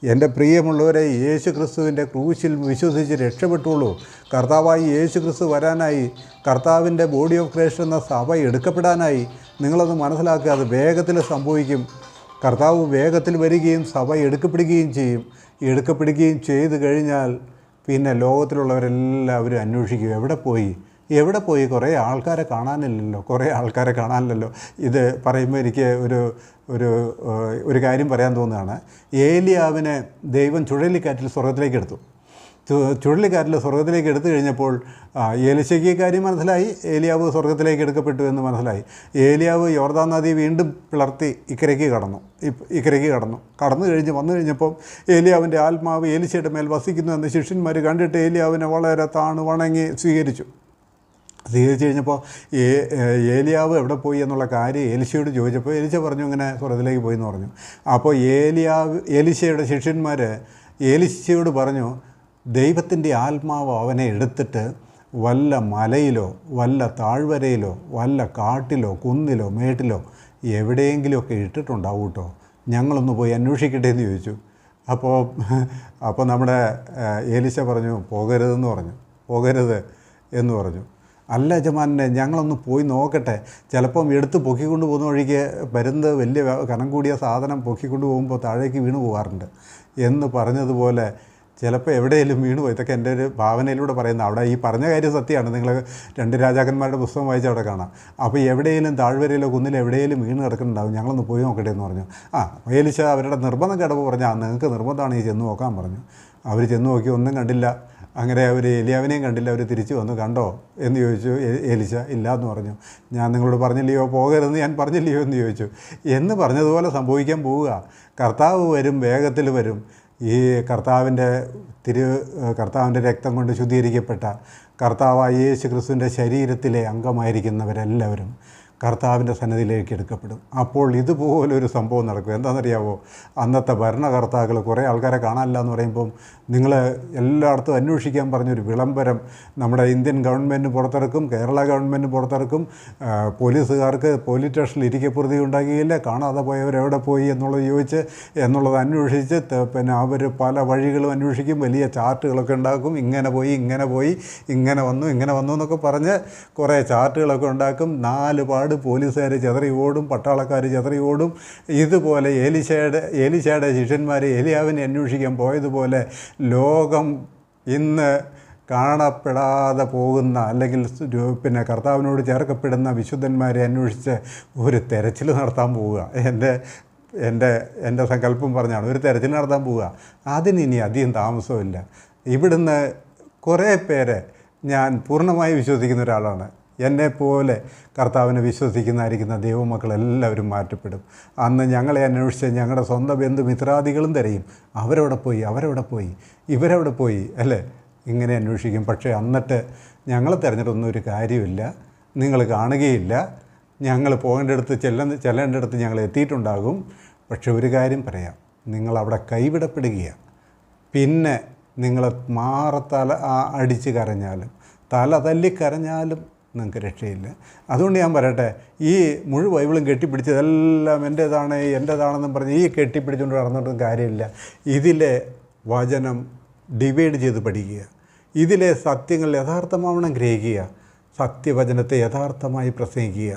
എൻ്റെ പ്രിയമുള്ളവരെ, യേശു ക്രിസ്തുവിൻ്റെ ക്രൂശിൽ വിശ്വസിച്ച് രക്ഷപ്പെട്ടുള്ളൂ. കർത്താവായി യേശു ക്രിസ്തു വരാനായി, കർത്താവിൻ്റെ ബോഡി ഓഫ് ക്രൈസ്റ്റ് എന്ന സഭ എടുക്കപ്പെടാനായി. നിങ്ങളത് മനസ്സിലാക്കുക. അത് വേഗത്തിൽ സംഭവിക്കും. കർത്താവ് വേഗത്തിൽ വരികയും സഭ എടുക്കപ്പെടുകയും ചെയ്യും. എടുക്കപ്പെടുകയും ചെയ്തു കഴിഞ്ഞാൽ പിന്നെ ലോകത്തിലുള്ളവരെല്ലാവരും അന്വേഷിക്കും, എവിടെ പോയി കുറേ ആൾക്കാരെ കാണാനില്ലല്ലോ. ഇത് പറയുമ്പോൾ എനിക്ക് ഒരു കാര്യം പറയാൻ തോന്നുകയാണ്. ഏലിയാവിനെ ദൈവം ചുഴലിക്കാറ്റിൽ സ്വർഗത്തിലേക്ക് എടുത്തു. എടുത്തു കഴിഞ്ഞപ്പോൾ ഏലിശയ്ക്ക് കാര്യം മനസ്സിലായി. ഏലിയാവ് സ്വർഗത്തിലേക്ക് എടുക്കപ്പെട്ടു എന്ന് മനസ്സിലായി. ഏലിയാവ് യോർദാൻ നദി വീണ്ടും പിളർത്തി ഇക്കരയ്ക്ക് കടന്നു വന്നു കഴിഞ്ഞപ്പം ഏലിയാവിൻ്റെ ആത്മാവ് ഏലിശയുടെ മേൽ വസിക്കുന്നു എന്ന് ശിഷ്യന്മാർ കണ്ടിട്ട് ഏലിയാവിനെ വളരെ വണങ്ങി സ്വീകരിച്ചു കഴിഞ്ഞപ്പോൾ ഏലിയാവ് എവിടെ പോയി എന്നുള്ള കാര്യം എലിശയോട് ചോദിച്ചപ്പോൾ എലിശ പറഞ്ഞു ഇങ്ങനെ സ്വർഗത്തിലേക്ക് പോയി എന്ന് പറഞ്ഞു. അപ്പോൾ എലിശയുടെ ശിഷ്യന്മാർ എലിശയോട് പറഞ്ഞു, ദൈവത്തിൻ്റെ ആത്മാവ് അവനെ എടുത്തിട്ട് വല്ല മലയിലോ വല്ല താഴ്വരയിലോ വല്ല കാട്ടിലോ കുന്നിലോ മേട്ടിലോ എവിടെയെങ്കിലുമൊക്കെ ഇട്ടിട്ടുണ്ടാവും കേട്ടോ, ഞങ്ങളൊന്ന് പോയി അന്വേഷിക്കട്ടെ എന്ന് ചോദിച്ചു. അപ്പോൾ നമ്മുടെ എലിശ പറഞ്ഞു, പോകരുത് എന്ന് പറഞ്ഞു. അല്ല യജമാനെ, ഞങ്ങളൊന്ന് പോയി നോക്കട്ടെ, ചിലപ്പം എടുത്ത് പൊക്കിക്കൊണ്ട് പോകുന്ന വഴിക്ക് പരുന്ത് വലിയ കനം കൂടിയ സാധനം പൊക്കിക്കൊണ്ട് പോകുമ്പോൾ താഴേക്ക് വീണു പോകാറുണ്ട് എന്ന് പറഞ്ഞതുപോലെ ചിലപ്പോൾ എവിടെയെങ്കിലും വീണുപോയി. ഇതൊക്കെ എൻ്റെ ഒരു ഭാവനയിലൂടെ പറയുന്നത്. അവിടെ ഈ പറഞ്ഞ കാര്യം സത്യമാണ്. നിങ്ങൾ 2 രാജാക്കന്മാരുടെ പുസ്തകം വായിച്ച് അവിടെ കാണാം. അപ്പോൾ എവിടെയെങ്കിലും താഴ്വരയിലോ കുന്നിലോ എവിടെയെങ്കിലും വീണ് കിടക്കുന്നുണ്ടാവും, ഞങ്ങളൊന്ന് പോയി നോക്കട്ടെ എന്ന് പറഞ്ഞു. ഏലിശ അവരുടെ നിർബന്ധം കേട്ടപ്പോൾ പറഞ്ഞാൽ നിങ്ങൾക്ക് നിർബന്ധമാണ് ഈ ചെന്ന് നോക്കാൻ പറഞ്ഞു. അവർ ചെന്ന് നോക്കി, ഒന്നും കണ്ടില്ല. അങ്ങനെ അവർ ഏലിയാവിനെയും കണ്ടില്ല. അവർ തിരിച്ചു വന്നു. കണ്ടോ എന്ന് ചോദിച്ചു. ഏലിശ ഇല്ല എന്ന് പറഞ്ഞു. ഞാൻ നിങ്ങളോട് പറഞ്ഞില്ലയോ, പോകരുതെന്ന് ഞാൻ പറഞ്ഞില്ലയോ എന്ന് ചോദിച്ചു. എന്ന് പറഞ്ഞതുപോലെ സംഭവിക്കാൻ പോവുക. കർത്താവ് വരും, വേഗത്തിൽ വരും. ഈ കർത്താവിൻ്റെ രക്തം കൊണ്ട് ശുദ്ധീകരിക്കപ്പെട്ട കർത്താവായ യേശു ക്രിസ്തുവിൻ്റെ ശരീരത്തിലെ അംഗമായിരിക്കുന്നവരെല്ലാവരും കർത്താവിൻ്റെ സന്നിധിയിലേക്ക് എടുക്കപ്പെടും. അപ്പോൾ ഇതുപോലൊരു സംഭവം നടക്കും. എന്താണെന്നറിയാമോ? അന്നത്തെ ഭരണകർത്താക്കൾ കുറേ ആൾക്കാരെ കാണാനില്ല എന്ന് പറയുമ്പം നിങ്ങൾ എല്ലായിടത്തും അന്വേഷിക്കാൻ പറഞ്ഞൊരു വിളംബരം നമ്മുടെ ഇന്ത്യൻ ഗവൺമെൻറ് പുറത്തിറക്കും, കേരള ഗവൺമെൻറ് പുറത്തിറക്കും. പോലീസുകാർക്ക് പോലീസ് സ്റ്റേഷനിൽ ഇരിക്കപ്പുറതി ഉണ്ടാക്കിയില്ല, കാണാതെ പോയവരെവിടെ പോയി എന്നുള്ളത് അന്വേഷിച്ച് പിന്നെ അവർ പല വഴികളും അന്വേഷിക്കും, വലിയ ചാർട്ടുകളൊക്കെ ഉണ്ടാക്കും. ഇങ്ങനെ പോയി ഇങ്ങനെ വന്നു എന്നൊക്കെ പറഞ്ഞ് കുറേ ചാർട്ടുകളൊക്കെ ഉണ്ടാക്കും. 4 പാട് പോലീസുകാർ ചെതറി ഓടും, പട്ടാളക്കാർ ചെതറി ഓടും. ഇതുപോലെ ഏലിശയുടെ ശിഷ്യന്മാർ ഏലിയാവിനെ അന്വേഷിക്കാൻ പോയതുപോലെ ലോകം ഇന്ന് കാണപ്പെടാതെ പോകുന്ന അല്ലെങ്കിൽ പിന്നെ കർത്താവിനോട് ചേർക്കപ്പെടുന്ന വിശുദ്ധന്മാരെ അന്വേഷിച്ച് ഒരു തെരച്ചിൽ നടത്താൻ പോവുക. എൻ്റെ സങ്കല്പം പറഞ്ഞാണ്, ഒരു തെരച്ചിൽ നടത്താൻ പോവുക. അതിനി അധികം താമസമില്ല. ഇവിടുന്ന് കുറേ പേരെ ഞാൻ പൂർണ്ണമായി വിശ്വസിക്കുന്ന ഒരാളാണ്. എന്നെപ്പോലെ കർത്താവിനെ വിശ്വസിക്കുന്നതായിരിക്കുന്ന ദൈവമക്കളെല്ലാവരും മാറ്റപ്പെടും. അന്ന് ഞങ്ങളെ അന്വേഷിച്ച് ഞങ്ങളുടെ സ്വന്തം ബന്ധുമിത്രാദികളും തിരയും, അവരവിടെ പോയി ഇവരവിടെ പോയി അല്ലേ, ഇങ്ങനെ അന്വേഷിക്കും. പക്ഷേ എന്നിട്ട് ഞങ്ങളെ തിരഞ്ഞിട്ടൊന്നും ഒരു കാര്യമില്ല, നിങ്ങൾ കാണുകയില്ല. ഞങ്ങൾ പോകേണ്ടടുത്ത് ചെല്ലേണ്ടടുത്ത് ഞങ്ങൾ എത്തിയിട്ടുണ്ടാകും. പക്ഷെ ഒരു കാര്യം പറയാം, നിങ്ങളവിടെ കൈവിടപ്പെടുകയാണ്. പിന്നെ നിങ്ങൾ മാറത്തല അടിച്ച് കരഞ്ഞാലും തല തല്ലിക്കരഞ്ഞാലും നിങ്ങൾക്ക് രക്ഷയില്ല. അതുകൊണ്ട് ഞാൻ പറയട്ടെ, ഈ മുഴുവൻ ബൈബിളും കെട്ടിപ്പിടിച്ചതെല്ലാം എൻ്റേതാണെന്നും പറഞ്ഞ് ഈ കെട്ടിപ്പിടിച്ചുകൊണ്ട് നടന്നിട്ടും കാര്യമില്ല. ഇതിലെ വചനം ഡിവൈഡ് ചെയ്ത് പഠിക്കുക, ഇതിലെ സത്യങ്ങൾ യഥാർത്ഥമാവണം ഗ്രഹിക്കുക, സത്യവചനത്തെ യഥാർത്ഥമായി പ്രസംഗിക്കുക.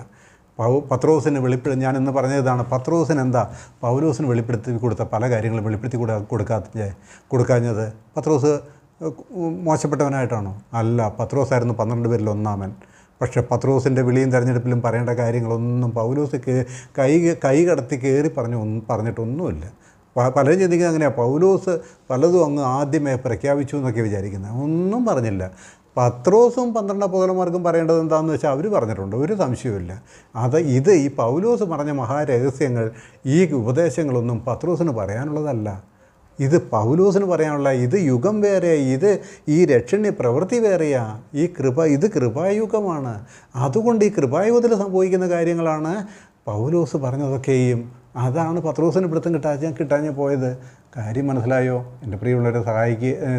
പത്രോസിന് ഞാനിന്ന് പറഞ്ഞതാണ്, പത്രോസിന് എന്താ പൗലോസിന് വെളിപ്പെടുത്തി കൊടുത്ത പല കാര്യങ്ങളും വെളിപ്പെടുത്തി കൊടുക്കാഞ്ഞത്? പത്രോസ് മോശപ്പെട്ടവനായിട്ടാണോ? അല്ല, പത്രോസായിരുന്നു 12 പേരിൽ ഒന്നാമൻ. പക്ഷേ പത്രോസിൻ്റെ വിളിയും തെരഞ്ഞെടുപ്പിലും പറയേണ്ട കാര്യങ്ങളൊന്നും പൗലോസ് കൈ കടത്തി കയറി പറഞ്ഞിട്ടൊന്നുമില്ല. പലരും ചിന്തിക്കുന്നത് അങ്ങനെയാണ്, പൗലോസ് പലതും അങ്ങ് ആദ്യമേ പ്രഖ്യാപിച്ചു എന്നൊക്കെ വിചാരിക്കുന്നത്. ഒന്നും പറഞ്ഞില്ല. പത്രോസും 12 അപ്പോസ്തലന്മാർക്കും പറയേണ്ടത് എന്താണെന്ന് വെച്ചാൽ അവർ പറഞ്ഞിട്ടുണ്ട്, ഒരു സംശയവുമില്ല. ഈ പൗലോസ് പറഞ്ഞ മഹാരഹസ്യങ്ങൾ, ഈ ഉപദേശങ്ങളൊന്നും പത്രോസിന് പറയാനുള്ളതല്ല. ഇത് പൗലോസിന് പറയാനുള്ള, ഇത് യുഗം വേറെ, ഈ രക്ഷണീയ പ്രവൃത്തി വേറെയാ. ഇത് കൃപായുഗമാണ്. അതുകൊണ്ട് ഈ കൃപായുഗത്തിൽ സംഭവിക്കുന്ന കാര്യങ്ങളാണ് പൗലോസ് പറഞ്ഞതൊക്കെയും. അതാണ് പത്രോസിന് പിടുത്തം കിട്ടാഞ്ഞ് പോയത്. കാര്യം മനസ്സിലായോ? എൻ്റെ പ്രിയമുള്ളവരെ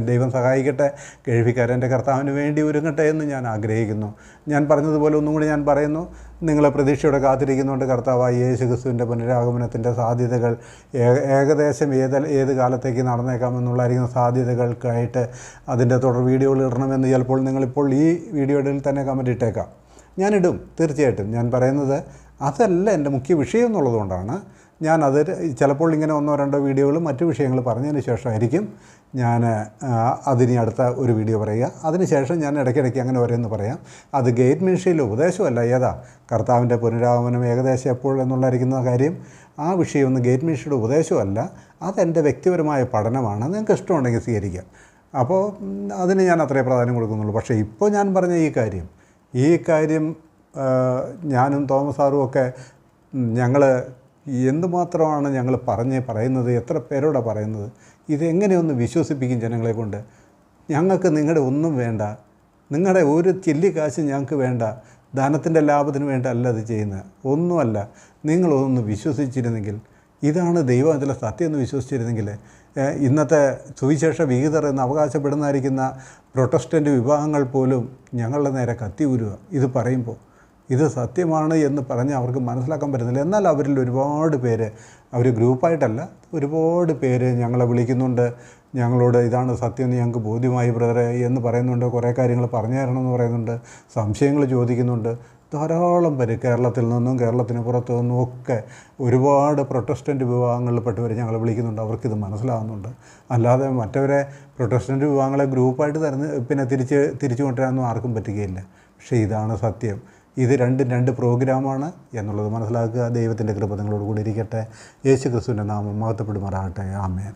ദൈവം സഹായിക്കട്ടെ. കേൾവിക്കാരൻ്റെ കർത്താവിന് വേണ്ടി ഒരുങ്ങട്ടെ എന്ന് ഞാൻ ആഗ്രഹിക്കുന്നു. ഞാൻ പറഞ്ഞതുപോലെ ഒന്നും കൂടി ഞാൻ പറയുന്നു, നിങ്ങളെ പ്രതീക്ഷയോടെ കാത്തിരിക്കുന്നുണ്ട്. കർത്താവായ യേശു ക്രിസ്തുവിൻ്റെ പുനരാഗമനത്തിൻ്റെ സാധ്യതകൾ ഏകദേശം ഏത് കാലത്തേക്ക് നടന്നേക്കാമെന്നുള്ളായിരിക്കുന്ന സാധ്യതകൾക്കായിട്ട് അതിൻ്റെ തുടർ വീഡിയോകൾ ഇടണമെന്ന് ചിലപ്പോൾ നിങ്ങളിപ്പോൾ ഈ വീഡിയോയിൽ തന്നെ കമൻറ്റ് ഇട്ടേക്കാം. ഞാനിടും, തീർച്ചയായിട്ടും. ഞാൻ പറയുന്നത് അതല്ല എൻ്റെ മുഖ്യ വിഷയം എന്നുള്ളതുകൊണ്ടാണ് ഞാനത് ചിലപ്പോൾ ഇങ്ങനെ 1-2 വീഡിയോകളും മറ്റു വിഷയങ്ങൾ പറഞ്ഞതിന് ശേഷമായിരിക്കും ഞാൻ അതിന് അടുത്ത ഒരു വീഡിയോ പറയുക. അതിനുശേഷം ഞാൻ ഇടയ്ക്കിടയ്ക്ക് അങ്ങനെ ഓരോന്ന് പറയാം. അത് ഗേറ്റ് മിനിസ്ട്രിയിലെ ഉപദേശമല്ല, കർത്താവിൻ്റെ പുനരാഗമനം ഏകദേശം എപ്പോൾ എന്നുള്ളായിരിക്കുന്ന കാര്യം. ആ വിഷയമൊന്നും ഗേറ്റ് മിനിസ്ട്രിയുടെ ഉപദേശമല്ല, അതെൻ്റെ വ്യക്തിപരമായ പഠനമാണ്. നിങ്ങൾക്ക് ഇഷ്ടമുണ്ടെങ്കിൽ സ്വീകരിക്കാം. അപ്പോൾ അതിന് ഞാൻ അത്രേ പ്രാധാന്യം കൊടുക്കുന്നുള്ളൂ. പക്ഷേ ഇപ്പോൾ ഞാൻ പറഞ്ഞ ഈ കാര്യം ഞാനും തോമസ് സാറും ഒക്കെ ഞങ്ങൾ എന്തുമാത്രമാണ് ഞങ്ങൾ പറയുന്നത്, എത്ര പേരോടാണ് പറയുന്നത്. ഇതെങ്ങനെയൊന്ന് വിശ്വസിപ്പിക്കും ജനങ്ങളെ കൊണ്ട്? ഞങ്ങൾക്ക് നിങ്ങളുടെ ഒന്നും വേണ്ട, നിങ്ങളുടെ ഒരു ചില്ലി കാശ് ഞങ്ങൾക്ക് വേണ്ട, ധനത്തിൻ്റെ ലാഭത്തിന് വേണ്ട അല്ല അത് ചെയ്യുന്നത്, ഒന്നുമല്ല. നിങ്ങളൊന്ന് വിശ്വസിച്ചിരുന്നെങ്കിൽ, ഇതാണ് ദൈവത്തിലെ സത്യം എന്ന് വിശ്വസിച്ചിരുന്നെങ്കിൽ, ഇന്നത്തെ സുവിശേഷ വിഹിതർ എന്ന് അവകാശപ്പെടുന്നതായിരിക്കുന്ന പ്രൊട്ടസ്റ്റൻ്റ് വിഭാഗങ്ങൾ പോലും ഞങ്ങളുടെ നേരെ കത്തിയൂരുക ഇത് പറയുമ്പോൾ. ഇത് സത്യമാണ് എന്ന് പറഞ്ഞ് അവർക്ക് മനസ്സിലാക്കാൻ പറ്റുന്നില്ല. എന്നാൽ അവരിൽ ഒരുപാട് പേര്, അവർ ഗ്രൂപ്പായിട്ടല്ല, ഒരുപാട് പേര് ഞങ്ങളെ വിളിക്കുന്നുണ്ട്, ഞങ്ങളോട് ഇതാണ് സത്യം എന്ന് ഞങ്ങൾക്ക് ബോധ്യമായി ബ്രദറെ എന്ന് പറയുന്നുണ്ട്. കുറേ കാര്യങ്ങൾ പറഞ്ഞു തരണമെന്ന് പറയുന്നുണ്ട്, സംശയങ്ങൾ ചോദിക്കുന്നുണ്ട്. ധാരാളം പേര് കേരളത്തിൽ നിന്നും കേരളത്തിന് പുറത്തു നിന്നും ഒക്കെ ഒരുപാട് പ്രൊട്ടസ്റ്റൻ്റ് വിഭാഗങ്ങളിൽപ്പെട്ടവർ ഞങ്ങളെ വിളിക്കുന്നുണ്ട്. അവർക്കിത് മനസ്സിലാകുന്നുണ്ട്. അല്ലാതെ മറ്റവരെ പ്രൊട്ടസ്റ്റൻ്റ് വിഭാഗങ്ങളെ ഗ്രൂപ്പായിട്ട് തിരിച്ചു കൊണ്ടുവരാനൊന്നും ആർക്കും പറ്റുകയില്ല. പക്ഷേ ഇതാണ് സത്യം. ഇത് രണ്ട് പ്രോഗ്രാമാണ് എന്നുള്ളത് മനസ്സിലാക്കുക. ദൈവത്തിൻ്റെ കൃപ നിങ്ങളോട് കൂടി ഇരിക്കട്ടെ. യേശു ക്രിസ്തുവിൻ്റെ നാമം മഹത്വപ്പെടുമാറാകട്ടെ. ആമേൻ.